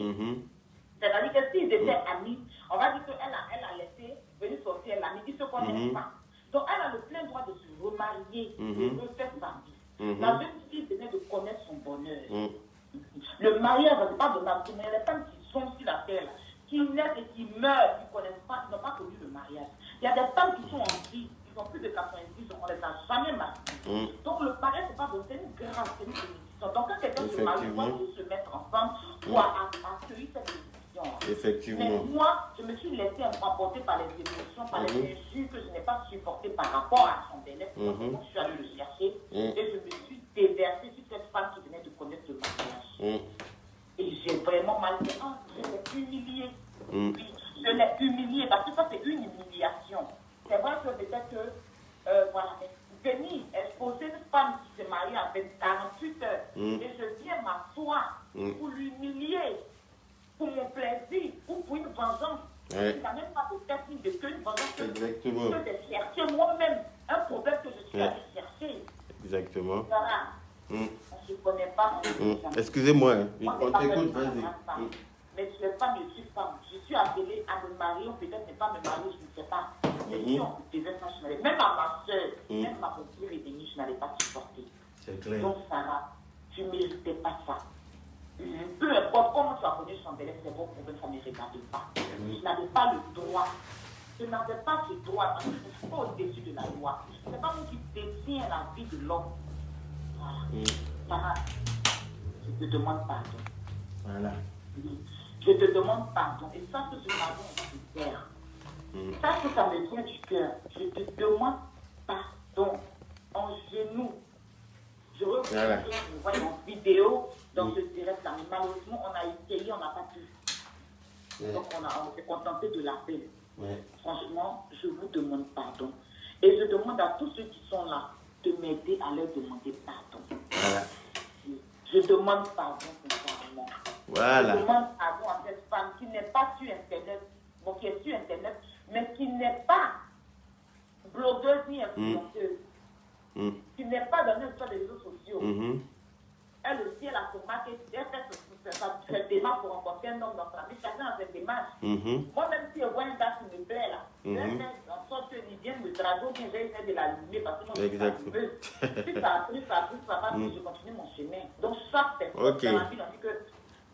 Speaker 4: C'est-à-dire que s'ils étaient amis, on va dire qu'elle a laissé venir sortir l'ami, ils ne se connaissent pas. Donc elle a le plein droit de se remarier, de refaire sa vie. La jeune fille venait de connaître son bonheur. Le mariage, ce n'est pas de il y a des femmes qui sont sur la terre, qui naissent et qui meurent, qui ne connaissent pas, qui n'ont pas connu le mariage. Il y a des femmes qui sont en vie, qui ont plus de 90 ans, on ne les a jamais mariées. Donc le mariage, c'est pas de c'est une grande, c'est une bénédiction. Donc quand quelqu'un se marie, on doit tous se mettre ensemble pour accueillir cette bénédiction.
Speaker 3: Effectivement.
Speaker 4: Mais moi, je me suis laissé emporter par les émotions, par les injures que je n'ai pas supportées par rapport à son bien-être. Je suis allée le chercher et je me suis déversée sur cette femme qui venait de connaître le mariage. Et j'ai vraiment mal fait. Je l'ai humiliée. Oui, je l'ai humiliée parce que ça, c'est une humiliation. C'est vrai que peut-être que, voilà, mais venir exposer une femme qui s'est mariée à 48 heures et je viens m'asseoir pour l'humilier.
Speaker 3: Exactement.
Speaker 4: Je vais chercher moi-même un problème que je suis allée chercher.
Speaker 3: Exactement.
Speaker 4: Voilà. On ne se connaît pas.
Speaker 3: Excusez-moi, hein.
Speaker 4: Moi,
Speaker 3: On t'écoute, vas-y.
Speaker 4: Mais je ne vais pas me suivre femme. Je suis appelée à me marier, ou peut-être ne pas me marier, je ne sais pas. Mais si on me disait ça, je n'allais. Même à ma soeur, même ma copine est venue, je n'allais pas supporter.
Speaker 3: C'est clair.
Speaker 4: Donc, Sarah, tu ne méritais pas ça. Peu importe comment tu as connu Chambellet, c'est bon problème, ça ne me regardait pas. Je n'avais pas le droit. Je n'avais pas ce droit parce que je ne suis pas au-dessus de la loi. Ce n'est pas moi qui détient la vie de l'homme. Voilà. Sarah, je te demande pardon.
Speaker 3: Voilà.
Speaker 4: Je te demande pardon. Et ça, que je m'avais du cœur. Ça, que ça me vient du cœur. Je te demande pardon. En genoux. Je reviens, je vois une vidéo dans ce direct-là. Mais malheureusement, on a essayé, on n'a pas pu. Donc, on s'est contenté de l'appel. Franchement, je vous demande pardon. Et je demande à tous ceux qui sont là de m'aider à leur demander pardon.
Speaker 3: Voilà.
Speaker 4: Je demande pardon sincèrement.
Speaker 3: Voilà.
Speaker 4: Je demande pardon à cette femme qui n'est pas sur Internet, bon, qui est sur Internet, mais qui n'est pas blogueuse ni influenceuse, qui n'est pas dans l'histoire des réseaux sociaux. Elle aussi, elle a son marketing, elle fait sa démarche pour rencontrer un homme dans sa vie, chacun a ses démarches. Moi-même, si je vois un gars qui me plaît là, je vais faire en sorte qu'il vienne me draguer, ou bien je vais essayer de l'allumer parce que moi, je suis allumeuse. Si ça a pris, ça va, je continue mon chemin. Donc, chaque personne dans la vie, on dit que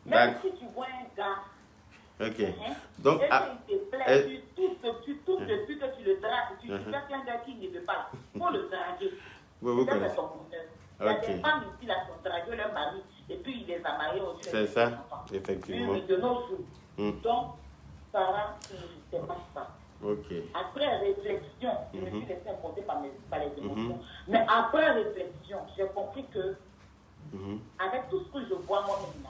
Speaker 4: même si tu vois un gars,
Speaker 3: donc,
Speaker 4: et qu'il te plaît, tu touches depuis que tu le dragues, tu fais qu'un gars qui ne veut pas, il faut le draguer.
Speaker 3: Vous connaissez.
Speaker 4: Il y a des femmes ici là qui ont dragué leur mari et puis il les a mariés aussi.
Speaker 3: C'est ça, effectivement.
Speaker 4: De nos jours. Donc, Sarah, tu ne sais pas ça. Après réflexion, je me suis laissé emporter par les émotions. Mais après réflexion, j'ai compris que, avec tout ce que je vois moi-même là,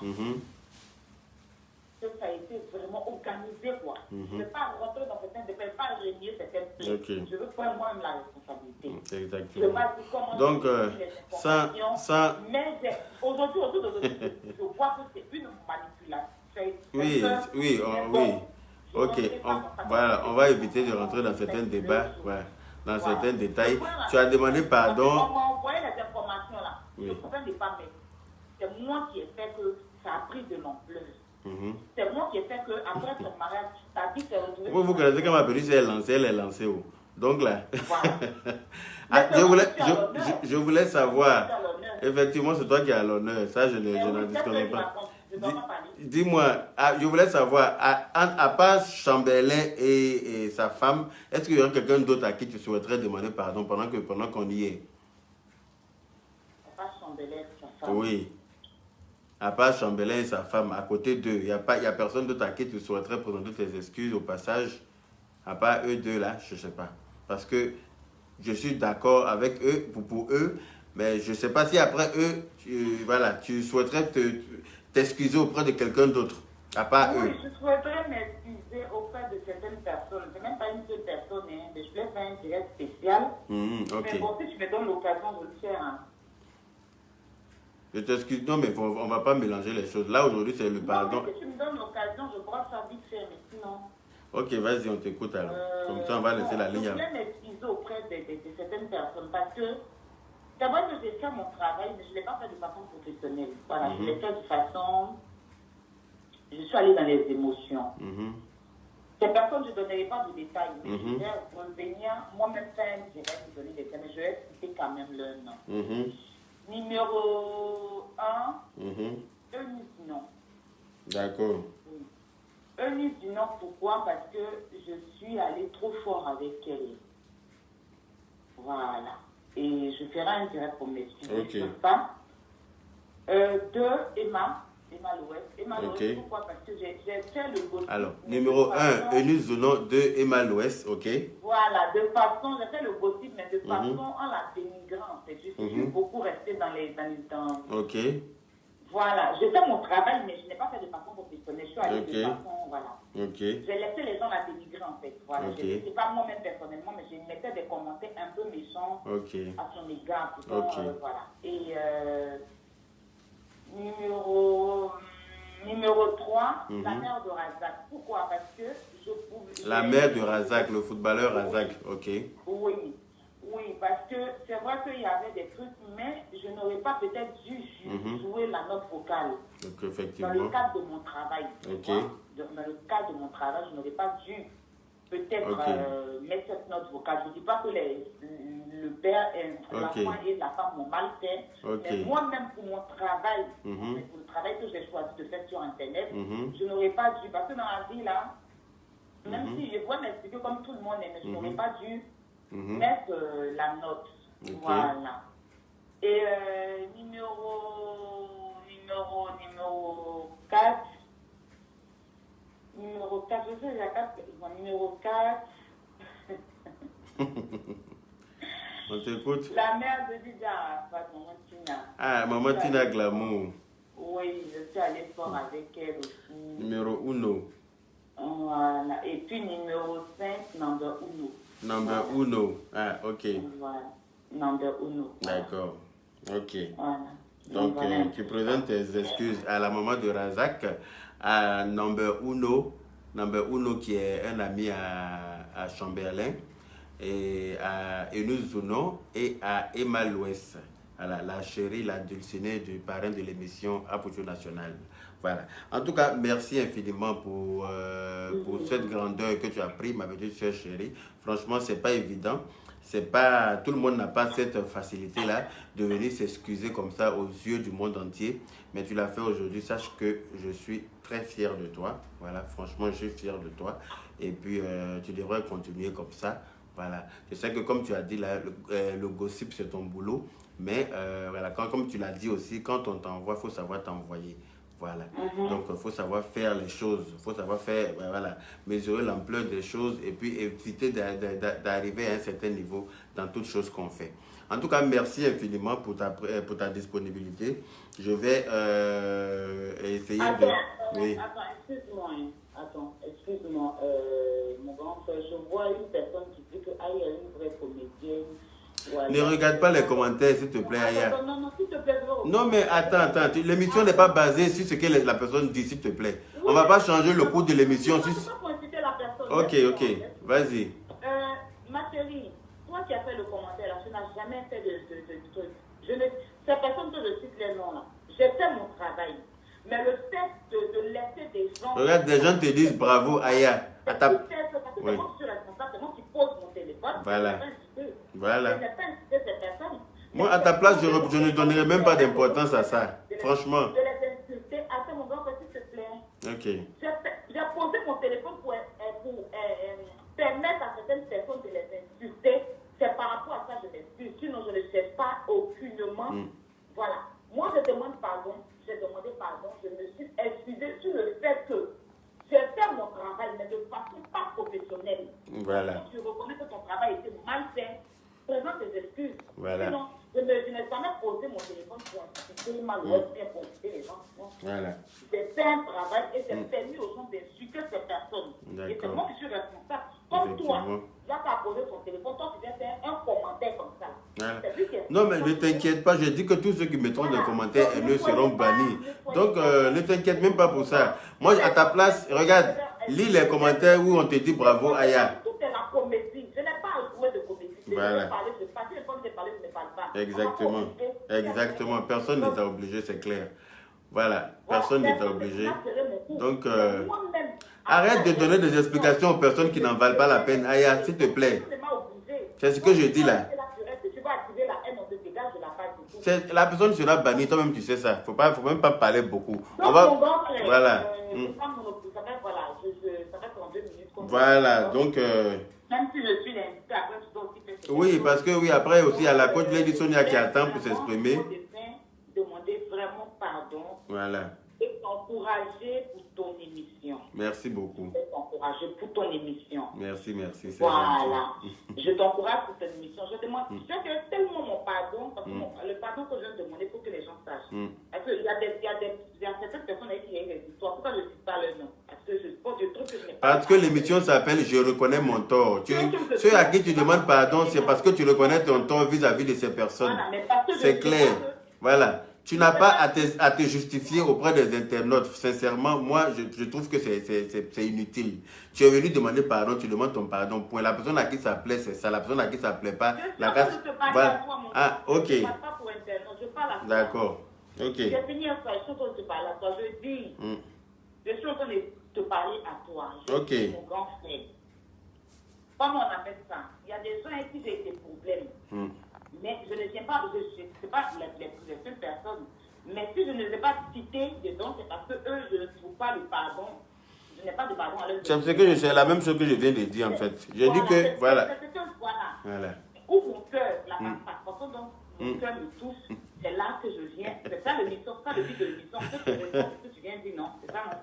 Speaker 4: que ça a été vraiment organisé, quoi. Je ne vais pas rentrer dans certains détails, je ne vais pas régner certaines plaintes. Je veux prendre moi-même la responsabilité.
Speaker 3: Exactement.
Speaker 4: Je ne vais pas dire comment
Speaker 3: donc, ça...
Speaker 4: Mais aujourd'hui, je vois que c'est une manipulation.
Speaker 3: Oui. Voilà, on va éviter de rentrer dans certains débats, dans certains détails. Tu as demandé pardon.
Speaker 4: On m'a envoyé les informations là. Je ne pouvais pas mettre. C'est moi qui ai fait que ça a pris de l'ampleur. C'est moi qui ai fait que, après son mariage, ta vie s'est retrouvée.
Speaker 3: Vous connaissez comment ma petite elle est lancée où? Donc là, je voulais savoir. Effectivement, c'est toi qui as l'honneur. Ça, je n'en disconne pas. Dis-moi, je voulais savoir, à part Chambellet et sa femme, est-ce qu'il y aurait quelqu'un d'autre à qui tu souhaiterais demander pardon pendant qu'on y est?
Speaker 4: À part Chambellet et sa femme.
Speaker 3: Oui. À part Chambellet et sa femme, à côté d'eux, il n'y a personne d'autre à qui tu souhaiterais présenter tes excuses au passage, à part eux deux là, je ne sais pas. Parce que je suis d'accord avec eux, pour eux, mais je ne sais pas si après eux, tu souhaiterais t'excuser auprès de quelqu'un d'autre, à part eux.
Speaker 4: Oui, je souhaiterais m'excuser auprès de certaines personnes. Ce n'est même pas une seule personne, mais je voulais faire un direct spécial. Mais bon, si tu me donnes l'occasion de le faire.
Speaker 3: Je t'excuse, non, mais on ne va pas mélanger les choses. Là, aujourd'hui, c'est le pardon.
Speaker 4: Non, mais si tu me donnes l'occasion, je pourrais ça vite faire, mais sinon...
Speaker 3: Ok, vas-y, on t'écoute alors. Comme ça, on va laisser la ligne.
Speaker 4: Je voulais m'excuser auprès de certaines personnes parce que c'est vrai que j'ai fait mon travail, mais je ne l'ai pas fait de façon professionnelle. Voilà, je l'ai fait de façon... Je suis allée dans les émotions. Ces personnes, je ne donnerai pas de détails. Mais je vais revenir, moi-même faire un direct, donner des détails, mais je vais expliquer quand même leur nom. Numéro 1, Eunice non.
Speaker 3: D'accord.
Speaker 4: Eunice dit non, pourquoi? Parce que je suis allée trop fort avec elle. Voilà. Et je ferai un direct pour m'expliquer sur ça. 2, Emma Louest. Emma Louest, pourquoi? Parce que j'ai fait le gossip. Alors,
Speaker 3: numéro 1, Eunice Zonon. 2, Emma Louest, ok.
Speaker 4: Voilà, de façon, j'ai fait le gossip, mais de façon en la dénigrant, en fait. Je suis beaucoup restée dans les...
Speaker 3: Ok.
Speaker 4: Voilà, j'ai fait mon travail, mais je n'ai pas fait de façon professionnelle. Je suis allée de façon, voilà. J'ai laissé les gens la dénigrer, en fait. Voilà, c'est pas moi-même personnellement, mais je mettais des commentaires un peu méchants à son égard. Voilà. Et numéro 3, la mère de Razak. Pourquoi? Parce que
Speaker 3: La mère de Razak, le footballeur Razak, ok.
Speaker 4: Oui, oui, parce que c'est vrai qu'il y avait des trucs, mais je n'aurais pas peut-être dû jouer la note vocale.
Speaker 3: Donc, effectivement.
Speaker 4: Dans le cadre de mon travail.
Speaker 3: Ok.
Speaker 4: Dans le cadre de mon travail, je n'aurais pas dû peut-être mettre cette note vocale. Je ne dis pas que le père, l'enfant et la femme m'ont mal fait, mais moi-même pour mon travail, pour le travail que j'ai choisi de faire sur Internet, je n'aurais pas dû, parce que dans la vie là, même si je pourrais m'expliquer comme tout le monde, mais je n'aurais pas dû mettre la note. Voilà. Et numéro 4. Numéro 4, je sais, il y a 4. Numéro 4.
Speaker 3: On t'écoute.
Speaker 4: La mère de Didier Arafat, Maman Tina.
Speaker 3: Ah, Maman Tina Glamour.
Speaker 4: Oui, je suis allée fort avec elle aussi.
Speaker 3: Numéro 1.
Speaker 4: Voilà. Et puis numéro 5, number 1.
Speaker 3: Number 1. Ah, ok.
Speaker 4: Voilà. Number 1.
Speaker 3: D'accord. Ok.
Speaker 4: Voilà.
Speaker 3: Donc, tu présentes tes excuses à la maman de Razak, à Number 1 qui est un ami à Chamberlain, et à Eunus Zouno et à Emma Louès, la chérie, la dulcinée du parrain de l'émission Apucho National. Voilà. En tout cas, merci infiniment pour cette grandeur que tu as pris, ma petite soeur chérie. Franchement, c'est pas évident. C'est pas, tout le monde n'a pas cette facilité-là de venir s'excuser comme ça aux yeux du monde entier. Mais tu l'as fait aujourd'hui. Sache que je suis très fier de toi. Voilà, franchement, je suis fier de toi. Et puis, tu devrais continuer comme ça. Voilà. Je sais que comme tu as dit, là, le gossip, c'est ton boulot. Mais voilà, comme tu l'as dit aussi, quand on t'envoie, il faut savoir t'envoyer. Voilà. Donc, il faut savoir faire les choses. Il faut savoir faire, voilà, mesurer l'ampleur des choses et puis éviter d'arriver à un certain niveau dans toutes choses qu'on fait. En tout cas, merci infiniment pour ta disponibilité. Je vais essayer de... Oui.
Speaker 4: Attends, excuse-moi. Mon grand frère, je vois une personne qui dit que Aya est une vraie comédienne. Voilà.
Speaker 3: Ne regarde pas les commentaires, s'il te plaît, Aya.
Speaker 4: Non, s'il te plaît.
Speaker 3: Non, mais attends. L'émission n'est pas basée sur ce que la personne dit, s'il te plaît. Oui, on ne va pas changer le cours de l'émission.
Speaker 4: Non, c'est pas pour inciter la personne.
Speaker 3: Ok, vas-y.
Speaker 4: Ma chérie, toi qui as fait le commentaire, là, je n'ai jamais fait de truc. Ces personnes que je cite les noms, là, j'ai fait mon travail. Mais le fait de laisser des gens...
Speaker 3: Regarde, des gens te disent bravo, Aya.
Speaker 4: Parce que c'est moi qui suis responsable, c'est moi qui pose mon téléphone.
Speaker 3: Voilà.
Speaker 4: Je n'ai pas incité ces personnes.
Speaker 3: Moi, à ta place, je ne donnerais même pas d'importance à ça. Franchement.
Speaker 4: Je les insulter. Attends, mon grand, s'il te plaît.
Speaker 3: Ok.
Speaker 4: J'ai posé mon téléphone pour permettre à certaines personnes de les insulter. C'est par rapport à ça que je m'excuse. Sinon, je ne cherche pas aucunement. Voilà. Moi, je demande pardon. J'ai demandé pardon. Je me suis excusée sur le fait que j'ai fait mon travail, mais de façon pas professionnelle.
Speaker 3: Voilà.
Speaker 4: Donc, je reconnais que ton travail était mal fait. Présente tes excuses.
Speaker 3: Voilà.
Speaker 4: Sinon, je n'ai jamais posé mon téléphone pour insulter mal ou bien pour insulter les gens.
Speaker 3: Voilà.
Speaker 4: J'ai fait un travail et j'ai permis aux gens d'insulter ces personnes. Et c'est moi qui suis responsable. Comme toi, là, tu as posé ton téléphone, toi, tu viens faire un commentaire comme ça.
Speaker 3: Voilà. Non, mais ne t'inquiète pas, je dis que tous ceux qui mettront des commentaires haineux seront bannis. Donc, ne t'inquiète même pas pour ça. Moi, à ta place, regarde, lis les commentaires où on te dit bravo, Aya.
Speaker 4: Tout est la comédie. Je n'ai pas à jouer de comédie.
Speaker 3: Voilà.
Speaker 4: Je parle, je ne parle pas.
Speaker 3: Exactement. Personne n'est obligé, c'est clair. Voilà. Personne n'est obligé. Donc, arrête de donner des explications aux personnes qui n'en valent pas la peine. Aya, s'il te plaît. C'est ce que je dis là. La personne sera bannie, toi-même tu sais ça. Faut même pas parler beaucoup. On va... Voilà. Voilà, donc...
Speaker 4: Même si je suis l'invité, après je dois aussi faire...
Speaker 3: Oui, parce que oui, après aussi, il y a la coach Lady Sonia qui attend pour s'exprimer.
Speaker 4: Demander vraiment pardon.
Speaker 3: Voilà.
Speaker 4: Et t'encourager pour ton émission.
Speaker 3: Merci beaucoup.
Speaker 4: Et t'encourager pour ton émission.
Speaker 3: Merci.
Speaker 4: Voilà. Je t'encourage pour ton émission. Je demande, je fais tellement mon pardon, parce que le pardon que je viens de demander pour que les gens sachent. Parce qu'il y a certaines personnes avec qui il y a des histoires. Pourquoi je ne cite pas leur nom? Parce que je pose des trucs que je n'ai pas.
Speaker 3: Parce que l'émission s'appelle Je reconnais mon tort. Ceux à qui tu demandes pardon, c'est parce que tu reconnais ton tort vis-à-vis de ces personnes.
Speaker 4: Voilà,
Speaker 3: c'est clair. Voilà. tu n'as pas à te justifier auprès des internautes. Sincèrement, moi, je trouve que c'est inutile. Tu es venu demander pardon, tu demandes ton pardon. Point. La personne à qui ça plaît, c'est ça. La personne à qui ça plaît pas, la casse. Voilà. Ah, ok.
Speaker 4: Je ne parle pas pour internaute, je parle à toi.
Speaker 3: D'accord. Ok.
Speaker 4: J'ai fini un soir, je suis en train de te parler à toi. Je dis, je suis en train de te parler à toi. Je suis mon grand frère. Comment on appelle ça? Il y a des gens avec qui j'ai des problèmes. Mais je ne tiens pas, je ne sais pas les seules personnes. Mais si je ne les ai pas cités dedans, c'est parce que eux, je ne trouve pas le pardon. Je n'ai pas de pardon à leur
Speaker 3: donner. C'est la même chose que je viens de dire en fait. J'ai dit que, voilà.
Speaker 4: Voilà. Où mon cœur, la façon dont mon cœur me touche, c'est là que je viens. C'est ça le mission, c'est ça le but de l'émission. Ce que tu viens de dire, non, c'est ça, non?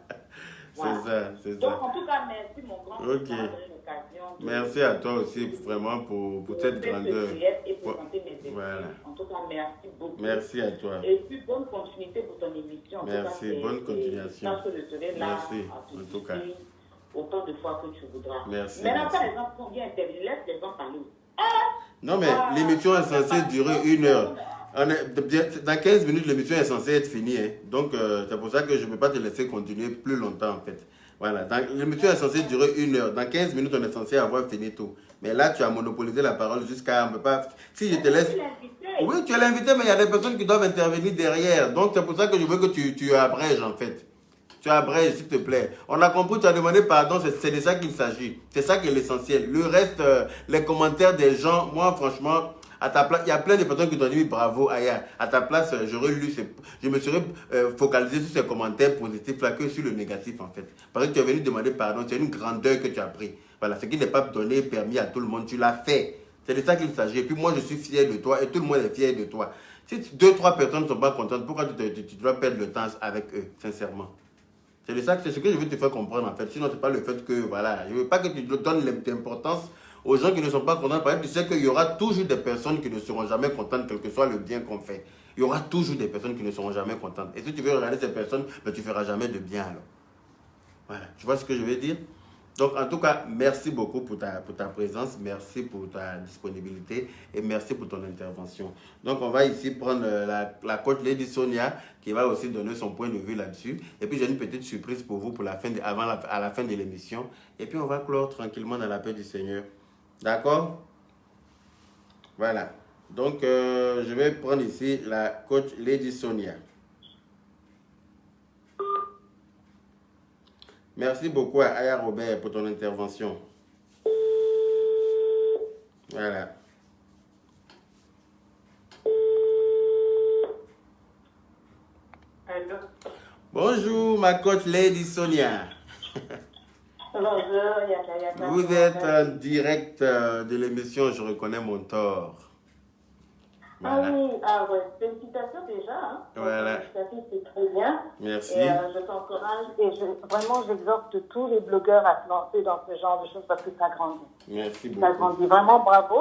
Speaker 4: Voilà. C'est ça. Donc, en tout cas, merci mon grand frère pour m'avoir donné l'occasion.
Speaker 3: Merci à toi aussi, vraiment, pour cette grandeur.
Speaker 4: Et pour présenter mes études.
Speaker 3: Voilà.
Speaker 4: En tout cas, merci beaucoup.
Speaker 3: Merci à toi.
Speaker 4: Et puis, bonne continuité pour ton émission.
Speaker 3: Merci, bonne continuation.
Speaker 4: Je serai là.
Speaker 3: Merci, en tout cas.
Speaker 4: Autant de fois que tu voudras.
Speaker 3: Merci.
Speaker 4: Maintenant, quand les gens sont bien intervenus, laisse les gens parler.
Speaker 3: Non, mais l'émission est censée durer 1 heure. Dans 15 minutes, l'émission est censée être finie. Hein. Donc, c'est pour ça que je ne peux pas te laisser continuer plus longtemps, en fait. Voilà. L'émission est censée durer 1 heure. Dans 15 minutes, on est censé avoir fini tout. Mais là, tu as monopolisé la parole jusqu'à... On peut pas... Si je te laisse... Oui, tu es l'invité, mais il y a des personnes qui doivent intervenir derrière. Donc, c'est pour ça que je veux que tu abrèges, en fait. Tu abrèges, s'il te plaît. On a compris, tu as demandé pardon, c'est de ça qu'il s'agit. C'est ça qui est l'essentiel. Le reste, les commentaires des gens, moi, franchement... À ta place, il y a plein de personnes qui t'ont dit bravo, Aya. À ta place, j'aurais lu, je me serais focalisé sur ces commentaires positifs là que sur le négatif en fait. Parce que tu es venu demander pardon, c'est une grandeur que tu as pris. Voilà, ce qui n'est pas donné, permis à tout le monde, tu l'as fait. C'est de ça qu'il s'agit. Et puis moi, je suis fier de toi et tout le monde est fier de toi. Si 2-3 personnes ne sont pas contentes, pourquoi tu dois perdre le temps avec eux, sincèrement? C'est ce que je veux te faire comprendre en fait. Sinon, c'est pas le fait que, voilà, je veux pas que tu donnes l'importance aux gens qui ne sont pas contents. Par exemple, tu sais qu'il y aura toujours des personnes qui ne seront jamais contentes, quel que soit le bien qu'on fait. Il y aura toujours des personnes qui ne seront jamais contentes. Et si tu veux regarder ces personnes, ben, tu ne feras jamais de bien alors. Voilà, tu vois ce que je veux dire? Donc, en tout cas, merci beaucoup pour ta présence, merci pour ta disponibilité et merci pour ton intervention. Donc, on va ici prendre la coach Lady Sonia qui va aussi donner son point de vue là-dessus. Et puis, j'ai une petite surprise pour vous pour à la fin de l'émission. Et puis, on va clore tranquillement dans la paix du Seigneur. D'accord? Voilà. Donc, je vais prendre ici la coach Lady Sonia. Merci beaucoup à Aya Robert pour ton intervention. Voilà.
Speaker 4: Allô?
Speaker 3: Bonjour, ma coach Lady Sonia.
Speaker 4: Bonjour, Yaka.
Speaker 3: Vous êtes en direct de l'émission Je reconnais mon tort. Voilà.
Speaker 4: Ah oui, félicitations déjà. Hein.
Speaker 3: Voilà.
Speaker 4: Félicitations, c'est très bien.
Speaker 3: Merci.
Speaker 4: Et je t'encourage et vraiment j'exhorte tous les blogueurs à se lancer dans ce genre de choses parce que ça grandit.
Speaker 3: Merci beaucoup.
Speaker 4: Ça grandit vraiment, bravo.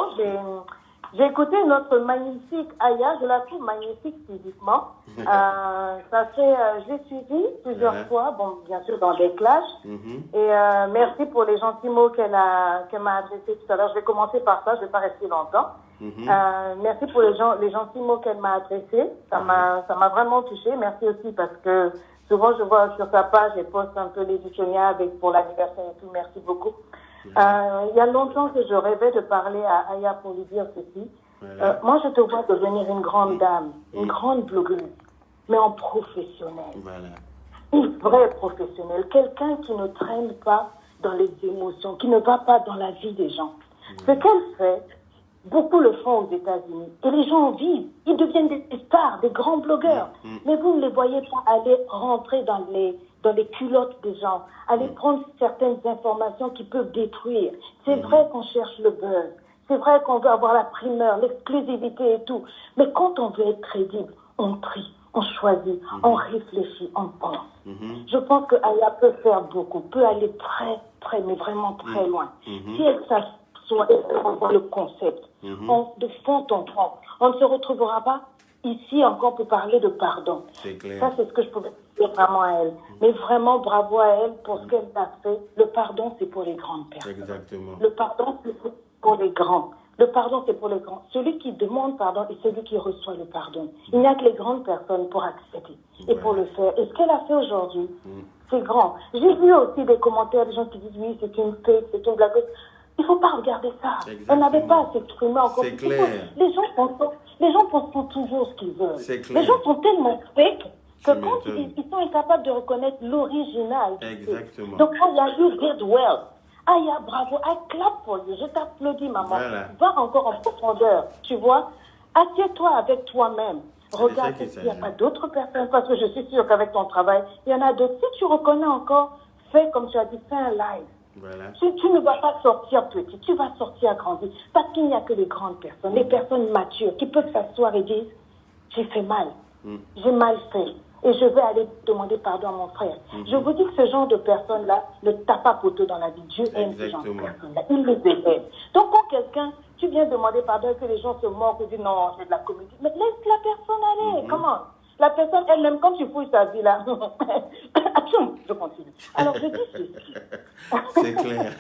Speaker 4: J'ai écouté notre magnifique Aya, je la trouve magnifique physiquement. Je l'ai suivie plusieurs fois, bon, bien sûr dans des clashs. Et merci pour les gentils mots qu'elle m'a adressés tout à l'heure. Je vais commencer par ça, je ne vais pas rester longtemps. Merci pour les gentils mots qu'elle m'a adressés. Ça m'a vraiment touchée. Merci aussi parce que souvent je vois sur sa page, elle poste un peu les Sonia pour l'anniversaire et tout. Merci beaucoup. Il y a longtemps que je rêvais de parler à Aya pour lui dire ceci. Voilà. Moi, je te vois devenir une grande dame, une grande blogueuse, mais en professionnelle. Voilà. Une vraie professionnelle. Quelqu'un qui ne traîne pas dans les émotions, qui ne va pas dans la vie des gens. Ce qu'elle fait, beaucoup le font aux États-Unis. Et les gens en vivent. Ils deviennent des stars, des grands blogueurs. Mais vous ne les voyez pas aller rentrer dans les culottes des gens, aller prendre certaines informations qui peuvent détruire. C'est vrai qu'on cherche le buzz, c'est vrai qu'on veut avoir la primeur, l'exclusivité et tout, mais quand on veut être crédible, on trie, on choisit, on réfléchit, on pense. Je pense que Aya peut faire beaucoup, peut aller très, mais vraiment très loin. Si elle s'assoit et voit le concept, de fond en fond, on ne se retrouvera pas ici encore pour parler de pardon. C'est clair. Ça, c'est ce que je pouvais dire vraiment à elle. Mais vraiment, bravo à elle pour ce qu'elle a fait. Le pardon, c'est pour les grandes personnes.
Speaker 3: Exactement.
Speaker 4: Le pardon, c'est pour les grands. Le pardon, c'est pour les grands. Celui qui demande pardon est celui qui reçoit le pardon. Il n'y a que les grandes personnes pour accepter et pour le faire. Et ce qu'elle a fait aujourd'hui, c'est grand. J'ai vu aussi des commentaires des gens qui disent oui, c'est une fake, c'est une blague. Il ne faut pas regarder ça.
Speaker 3: Exactement.
Speaker 4: Elle n'avait pas à s'exprimer encore.
Speaker 3: C'est clair.
Speaker 4: Les gens pensent toujours ce qu'ils veulent.
Speaker 3: C'est clair.
Speaker 4: Les gens sont tellement fake que
Speaker 3: Tu
Speaker 4: quand
Speaker 3: m'étonnes.
Speaker 4: ils sont incapables de reconnaître l'original.
Speaker 3: Exactement.
Speaker 4: Donc, quand il y a you did well. Aya, bravo, I clap for you. Je t'applaudis, maman.
Speaker 3: Voilà.
Speaker 4: Va encore en profondeur, tu vois. Assieds-toi avec toi-même.
Speaker 3: C'est
Speaker 4: Regarde
Speaker 3: ça qu'il
Speaker 4: s'il n'y a
Speaker 3: s'agit.
Speaker 4: pas d'autres personnes, parce que je suis sûre qu'avec ton travail, il y en a d'autres. Si tu reconnais encore, fais comme tu as dit, fais un live.
Speaker 3: Voilà.
Speaker 4: Tu ne vas pas sortir petit, tu vas sortir grandi. Parce qu'il n'y a que les grandes personnes, les personnes matures qui peuvent s'asseoir et dire, j'ai fait mal, j'ai mal fait. Et je vais aller demander pardon à mon frère. Je vous dis que ce genre de personnes-là ne tape pas poteau dans la vie. Dieu aime ce genre de
Speaker 3: Exactement.
Speaker 4: personnes-là. Il les aime. Donc quand quelqu'un, tu viens demander pardon et que les gens se moquent et disent non, c'est de la comédie. Mais laisse la personne aller. Comment? La personne elle-même, quand tu fouilles sa vie là, atchoum, je continue. Alors je dis ceci.
Speaker 3: C'est clair.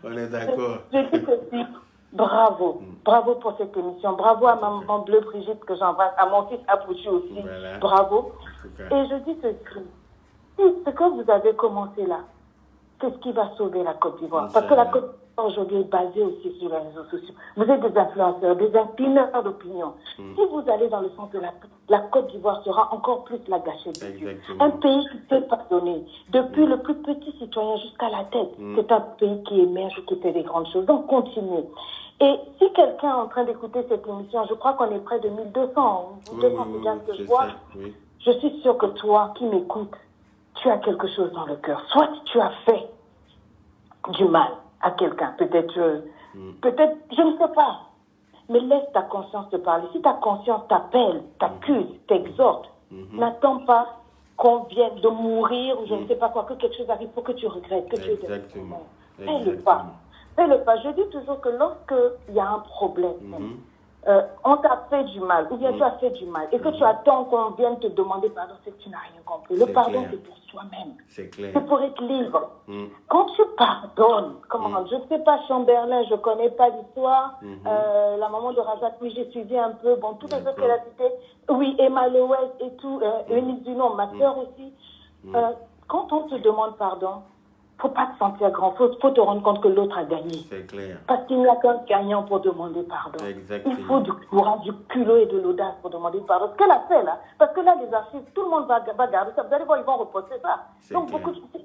Speaker 3: On est d'accord.
Speaker 4: Je dis ceci. Bravo. Bravo pour cette émission. Bravo à maman Bleu Brigitte que j'embrasse, à mon fils Apouchi aussi.
Speaker 3: Voilà.
Speaker 4: Bravo.
Speaker 3: En tout cas.
Speaker 4: Et je dis ceci. Si ce que vous avez commencé là, c'est ce qui va sauver la Côte d'Ivoire. Parce que la Côte d'Ivoire aujourd'hui est basée aussi sur les réseaux sociaux. Vous êtes des influenceurs, des inclineurs d'opinion. Si vous allez dans le sens de la Côte d'Ivoire sera encore plus la gâchée de Dieu.
Speaker 3: Exactement.
Speaker 4: Un pays qui sait pardonner, depuis le plus petit citoyen jusqu'à la tête, c'est un pays qui émerge et qui fait des grandes choses. Donc continuez. Et si quelqu'un est en train d'écouter cette émission, je crois qu'on est près de 1200, ou 200, c'est bien ce que je vois.
Speaker 3: Oui.
Speaker 4: Je suis sûre que toi qui m'écoutes, tu as quelque chose dans le cœur. Soit tu as fait du mal à quelqu'un, peut-être, je ne sais pas. Mais laisse ta conscience te parler. Si ta conscience t'appelle, t'accuse, t'exhorte, n'attends pas qu'on vienne de mourir ou je ne sais pas quoi, que quelque chose arrive pour que tu regrettes, que tu aies des
Speaker 3: Exactement.
Speaker 4: Fais-le pas. Fais-le pas. Je dis toujours que lorsqu'il y a un problème, on t'a fait du mal, ou bien tu as fait du mal, et que tu attends qu'on vienne te demander pardon, c'est que tu n'as rien compris. Le
Speaker 3: C'est
Speaker 4: pardon,
Speaker 3: clair.
Speaker 4: c'est pour soi-même.
Speaker 3: C'est clair.
Speaker 4: C'est pour être libre. Quand tu pardonnes, comment, je ne sais pas, Chamberlain, je ne connais pas l'histoire, la maman de Razak, oui, j'ai suivi un peu, bon, toutes les autres qu'elle a citées, oui, Emma Lewis et tout, Eunice Dunon, ma sœur aussi. Quand on te demande pardon, faut pas te sentir grand, faut te rendre compte que l'autre a gagné.
Speaker 3: C'est clair.
Speaker 4: Parce qu'il n'y a qu'un gagnant pour demander pardon.
Speaker 3: Exactement.
Speaker 4: Il faut du courage, du culot et de l'audace pour demander pardon. Ce qu'elle a fait là, parce que là, les archives, tout le monde va garder ça. Vous allez voir, ils vont reposter ça.
Speaker 3: C'est
Speaker 4: Donc,
Speaker 3: clair.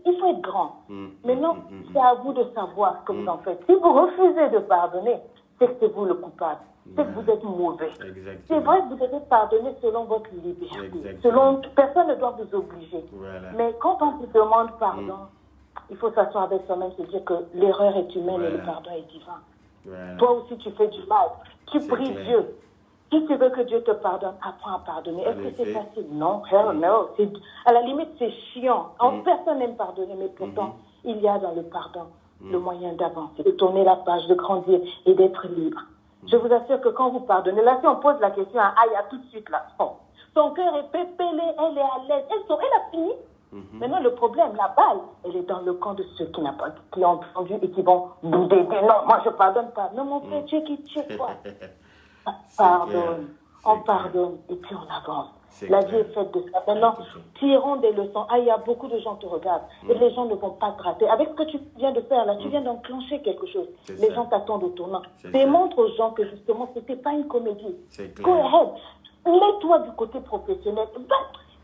Speaker 4: il faut être grand. Maintenant, c'est à vous de savoir ce que vous en faites. Si vous refusez de pardonner, c'est que c'est vous le coupable. C'est que vous êtes mauvais.
Speaker 3: Exactement.
Speaker 4: C'est vrai que vous devez pardonner selon votre liberté.
Speaker 3: Exactement.
Speaker 4: Personne ne doit vous obliger.
Speaker 3: Voilà.
Speaker 4: Mais quand on vous demande pardon, il faut s'asseoir avec soi-même, se dire que l'erreur est humaine et le pardon est divin.
Speaker 3: Voilà.
Speaker 4: Toi aussi, tu fais du mal. Tu
Speaker 3: C'est
Speaker 4: pries
Speaker 3: clair.
Speaker 4: Dieu. Si tu veux que Dieu te pardonne, apprends à pardonner. Est-ce que c'est
Speaker 3: effet.
Speaker 4: facile? Non, hell no. À la limite, c'est chiant. Personne n'aime pardonner, mais pourtant, il y a dans le pardon le moyen d'avancer, de tourner la page, de grandir et d'être libre. Je vous assure que quand vous pardonnez, là, si on pose la question à Aya tout de suite, là, son cœur est pépélé, elle est à l'aise, elle a fini. Maintenant, le problème, la balle, elle est dans le camp de ceux qui ont entendu et qui vont bouder. Non, moi, je ne pardonne pas. Non, mon frère, tu es qui tu es quoi? Pardonne. On pardonne et puis on avance. La vie est faite de ça. Maintenant, tirons des leçons. Ah, il y a beaucoup de gens qui te regardent et les gens ne vont pas te rater. Avec ce que tu viens de faire là, tu viens d'enclencher quelque chose. Les gens t'attendent au tournant. Démontre aux gens que justement, ce n'était pas une comédie. Go ahead. Mets-toi du côté professionnel.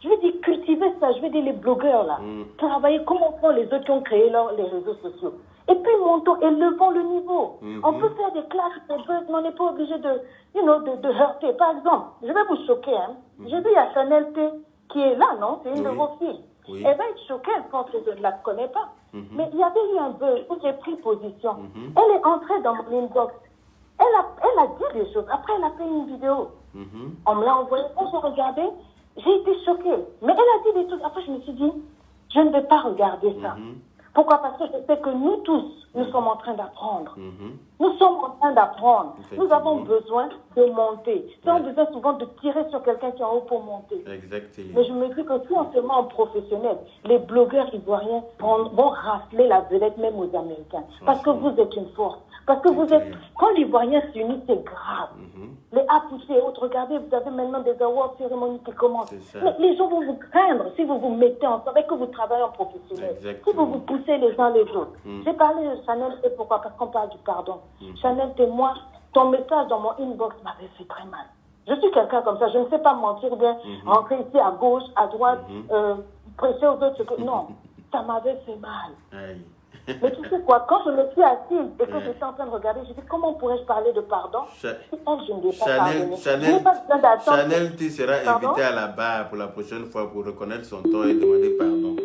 Speaker 4: Je veux dire, cultiver ça. Je veux dire, les blogueurs là. Travailler comme font les autres qui ont créé les réseaux sociaux. Et puis, montons, élevons le niveau. On peut faire des classes, mais on n'est pas obligé de heurter. Par exemple, je vais vous choquer. J'ai vu, il y a Chanel T qui est là, non? C'est une de vos filles. Elle va être choquée, elle pense que je ne la connais pas. Mais il y avait eu un buzz où j'ai pris position. Elle est entrée dans mon inbox. Elle a dit des choses. Après, elle a fait une vidéo. On me l'a envoyée. Quand j'ai regardé, j'ai été choquée. Mais elle a dit des trucs. Après, je me suis dit, je ne vais pas regarder ça. Pourquoi? Parce que je sais que nous tous, nous sommes en train d'apprendre. Nous sommes en train d'apprendre. Nous avons besoin de monter. Nous avons besoin souvent de tirer sur quelqu'un qui est en haut pour monter.
Speaker 3: Exactement.
Speaker 4: Mais je me dis que si on se met en professionnel, les blogueurs ivoiriens vont rafler la vedette même aux Américains. Parce que vous êtes une force. Parce que vous êtes... Quand l'Ivoirien s'unit, c'est grave. Les apouchés et autres, regardez, vous avez maintenant des awards cérémonies qui commencent. Mais les gens vont vous craindre si vous vous mettez ensemble et que vous travaillez en professionnel. Si vous vous poussez les uns les autres. J'ai parlé de Chanel, et pourquoi? Parce qu'on parle du pardon. Chanel, témoin, ton message dans mon inbox m'avait fait très mal. Je suis quelqu'un comme ça, je ne sais pas mentir bien, rentrer ici à gauche, à droite, prêcher aux autres. Non, ça m'avait fait mal.
Speaker 3: Aïe.
Speaker 4: Mais tu sais quoi, quand je me suis assise et que j'étais en train de regarder, je dis comment pourrais-je parler de pardon si elle, je ne l'ai pas pardonné.
Speaker 3: Chanel, tu seras invité à la barre pour la prochaine fois pour reconnaître son tort et demander pardon.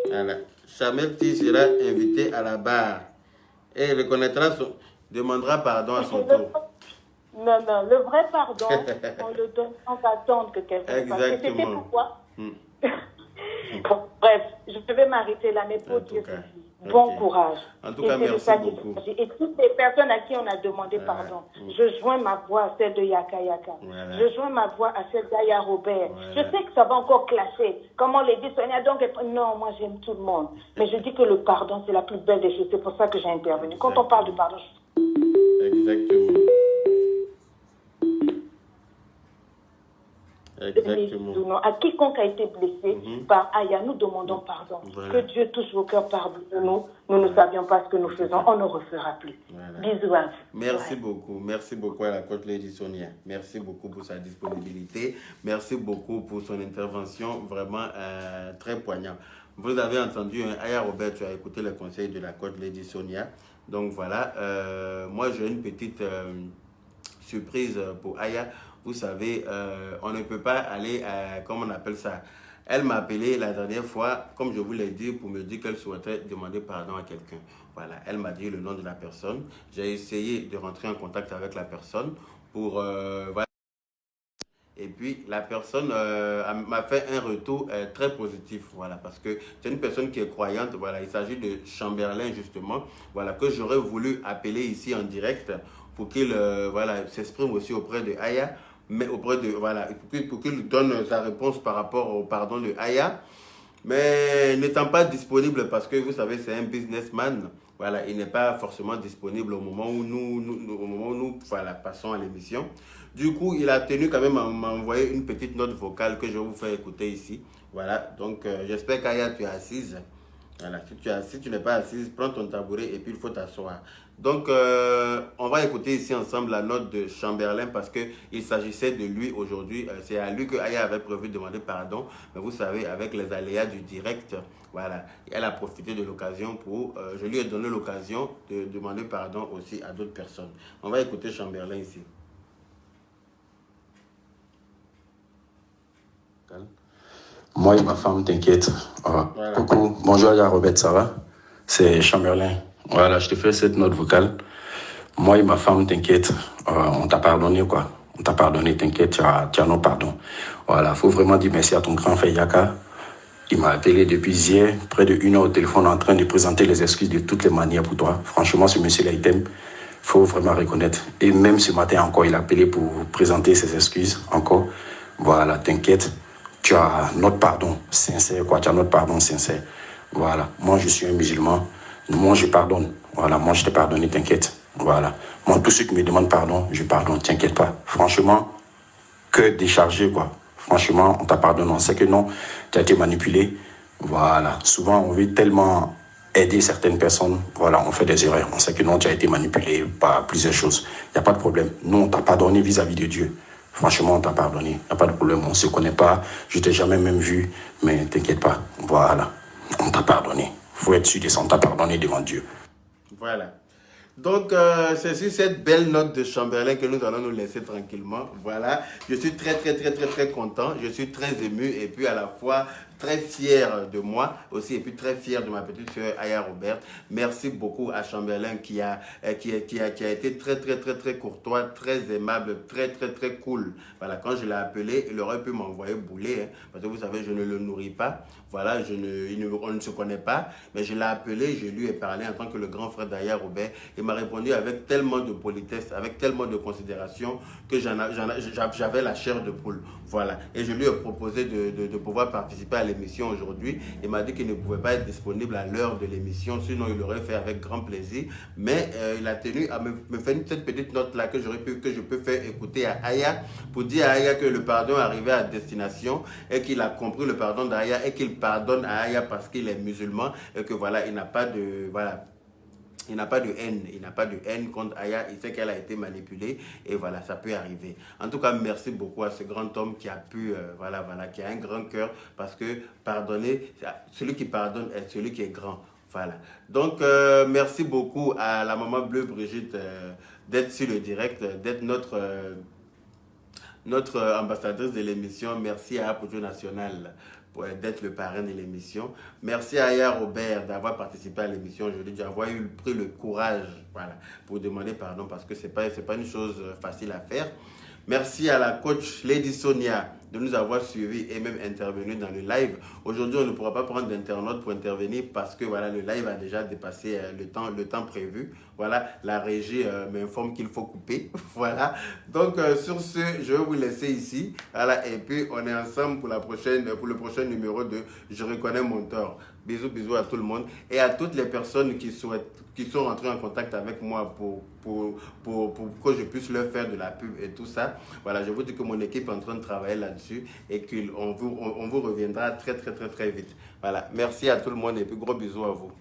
Speaker 3: Voilà. Chanel, tu seras invité à la barre et reconnaîtra demandera pardon à son tour.
Speaker 4: Non, le vrai pardon, on le donne sans attendre que quelqu'un fasse. C'était pourquoi Bon, bref, je vais m'arrêter là, mais pour dire ceci. Bon courage.
Speaker 3: En tout cas, merci beaucoup.
Speaker 4: Et toutes les personnes à qui on a demandé pardon, je joins ma voix à celle de Yaka Yaka. Je joins ma voix à celle d'Aya Robert. Je sais que ça va encore clasher. Comment les dit Sonia, donc, non, moi j'aime tout le monde. Mais je dis que le pardon, c'est la plus belle des choses. C'est pour ça que j'ai intervenu. Quand on parle de pardon,
Speaker 3: Exactement. Exactement.
Speaker 4: À quiconque a été blessé par Aya, nous demandons pardon. Que Dieu touche vos cœurs, pardonne-nous. Nous ne savions pas ce que nous faisons, on ne refera plus. Bisous à vous.
Speaker 3: Merci beaucoup à la coach Lady Sonia. Merci beaucoup pour sa disponibilité. Merci beaucoup pour son intervention, vraiment très poignante. Vous avez entendu, Aya Robert, tu as écouté les conseils de la coach Lady Sonia. Donc voilà, moi j'ai une petite surprise pour Aya. Vous savez, on ne peut pas aller, comment on appelle ça? Elle m'a appelé la dernière fois, comme je vous l'ai dit, pour me dire qu'elle souhaitait demander pardon à quelqu'un. Voilà, elle m'a dit le nom de la personne. J'ai essayé de rentrer en contact avec la personne pour... voilà. Et puis, la personne m'a fait un retour très positif, voilà, parce que c'est une personne qui est croyante, voilà, il s'agit de Chamberlain, justement, voilà, que j'aurais voulu appeler ici en direct pour qu'il voilà, s'exprime aussi auprès de Aya, mais auprès de, voilà, pour qu'il donne sa réponse par rapport au pardon de Aya, mais n'étant pas disponible parce que vous savez c'est un businessman, voilà, il n'est pas forcément disponible au moment où nous voilà, passons à l'émission. Du coup, il a tenu quand même à m'envoyer une petite note vocale que je vais vous faire écouter ici. Voilà, donc j'espère qu'Aya tu es assise. Voilà, si tu n'es pas assise, prends ton tabouret et puis il faut t'asseoir. Donc, on va écouter ici ensemble la note de Chamberlain parce qu'il s'agissait de lui aujourd'hui. C'est à lui que Aya avait prévu de demander pardon. Mais vous savez, avec les aléas du direct, voilà, elle a profité de l'occasion pour... je lui ai donné l'occasion de demander pardon aussi à d'autres personnes. On va écouter Chamberlain ici.
Speaker 5: Moi et ma femme, t'inquiète. Voilà. Coucou, bonjour à Robert, ça va? C'est Chamberlain. Voilà, je te fais cette note vocale. Moi et ma femme, t'inquiète. On t'a pardonné, quoi. On t'a pardonné, t'inquiète, tu as nos pardons. Voilà, faut vraiment dire merci à ton grand frère Yaka. Il m'a appelé depuis hier, près de 1 heure au téléphone, en train de présenter les excuses de toutes les manières pour toi. Franchement, ce monsieur-là, il t'aime. Faut vraiment reconnaître. Et même ce matin encore, il a appelé pour présenter ses excuses encore. Voilà, t'inquiète. Tu as notre pardon sincère, quoi. Tu as notre pardon sincère. Voilà. Moi, je suis un musulman. Moi, je pardonne. Voilà. Moi, je t'ai pardonné, t'inquiète. Voilà. Moi, tous ceux qui me demandent pardon, je pardonne, t'inquiète pas. Franchement, que décharger, quoi. Franchement, on t'a pardonné. On sait que non, tu as été manipulé. Voilà. Souvent, on veut tellement aider certaines personnes. Voilà, on fait des erreurs. On sait que non, tu as été manipulé par plusieurs choses. Il n'y a pas de problème. Nous, on t'a pardonné vis-à-vis de Dieu. Franchement, on t'a pardonné. Il n'y a pas de problème. On ne se connaît pas. Je ne t'ai jamais même vu. Mais t'inquiète pas. Voilà. On t'a pardonné. Il faut être sûr de ça. On t'a pardonné devant Dieu.
Speaker 3: Voilà. Donc, c'est sur cette belle note de Chamberlain que nous allons nous laisser tranquillement. Voilà. Je suis très content. Je suis très ému et puis à la fois très fier de moi aussi et puis très fier de ma petite soeur Aya Robert. Merci beaucoup à Chamberlain qui a été très courtois, très aimable, très cool. Voilà, quand je l'ai appelé, il aurait pu m'envoyer bouler, hein, parce que vous savez, je ne le nourris pas. Voilà, on ne se connaît pas, mais je l'ai appelé, je lui ai parlé en tant que le grand frère d'Aya Robert. Il m'a répondu avec tellement de politesse, avec tellement de considération que j'avais la chair de poule. Voilà, et je lui ai proposé de pouvoir participer à l'émission aujourd'hui. Il m'a dit qu'il ne pouvait pas être disponible à l'heure de l'émission, sinon il l'aurait fait avec grand plaisir. Mais il a tenu à me faire cette petite note-là que je peux faire écouter à Aya pour dire à Aya que le pardon est arrivé à destination et qu'il a compris le pardon d'Aya et qu'il pardonne à Aya parce qu'il est musulman et que voilà, il n'a pas de... Voilà. Il n'a pas de haine, il n'a pas de haine contre Aya, il sait qu'elle a été manipulée et voilà, ça peut arriver. En tout cas, merci beaucoup à ce grand homme qui a pu, qui a un grand cœur parce que pardonner, celui qui pardonne est celui qui est grand. Voilà. Donc, merci beaucoup à la maman bleue Brigitte d'être sur le direct, d'être notre ambassadrice de l'émission. Merci à Apojo National d'être le parrain de l'émission. Merci à Aya Robert d'avoir participé à l'émission aujourd'hui, d'avoir pris le courage pour demander pardon parce que ce n'est pas une chose facile à faire. Merci à la coach Lady Sonia de nous avoir suivis et même intervenu dans le live. Aujourd'hui, on ne pourra pas prendre d'internaute pour intervenir parce que voilà, le live a déjà dépassé le temps prévu. Voilà, la régie m'informe qu'il faut couper. Voilà. Donc, sur ce, je vais vous laisser ici. Voilà, et puis, on est ensemble pour le prochain numéro de Je reconnais mon tort. Bisous, bisous à tout le monde et à toutes les personnes qui sont rentrées en contact avec moi pour que je puisse leur faire de la pub et tout ça. Voilà, je vous dis que mon équipe est en train de travailler là-dessus et qu'on vous reviendra très vite. Voilà, merci à tout le monde et puis gros bisous à vous.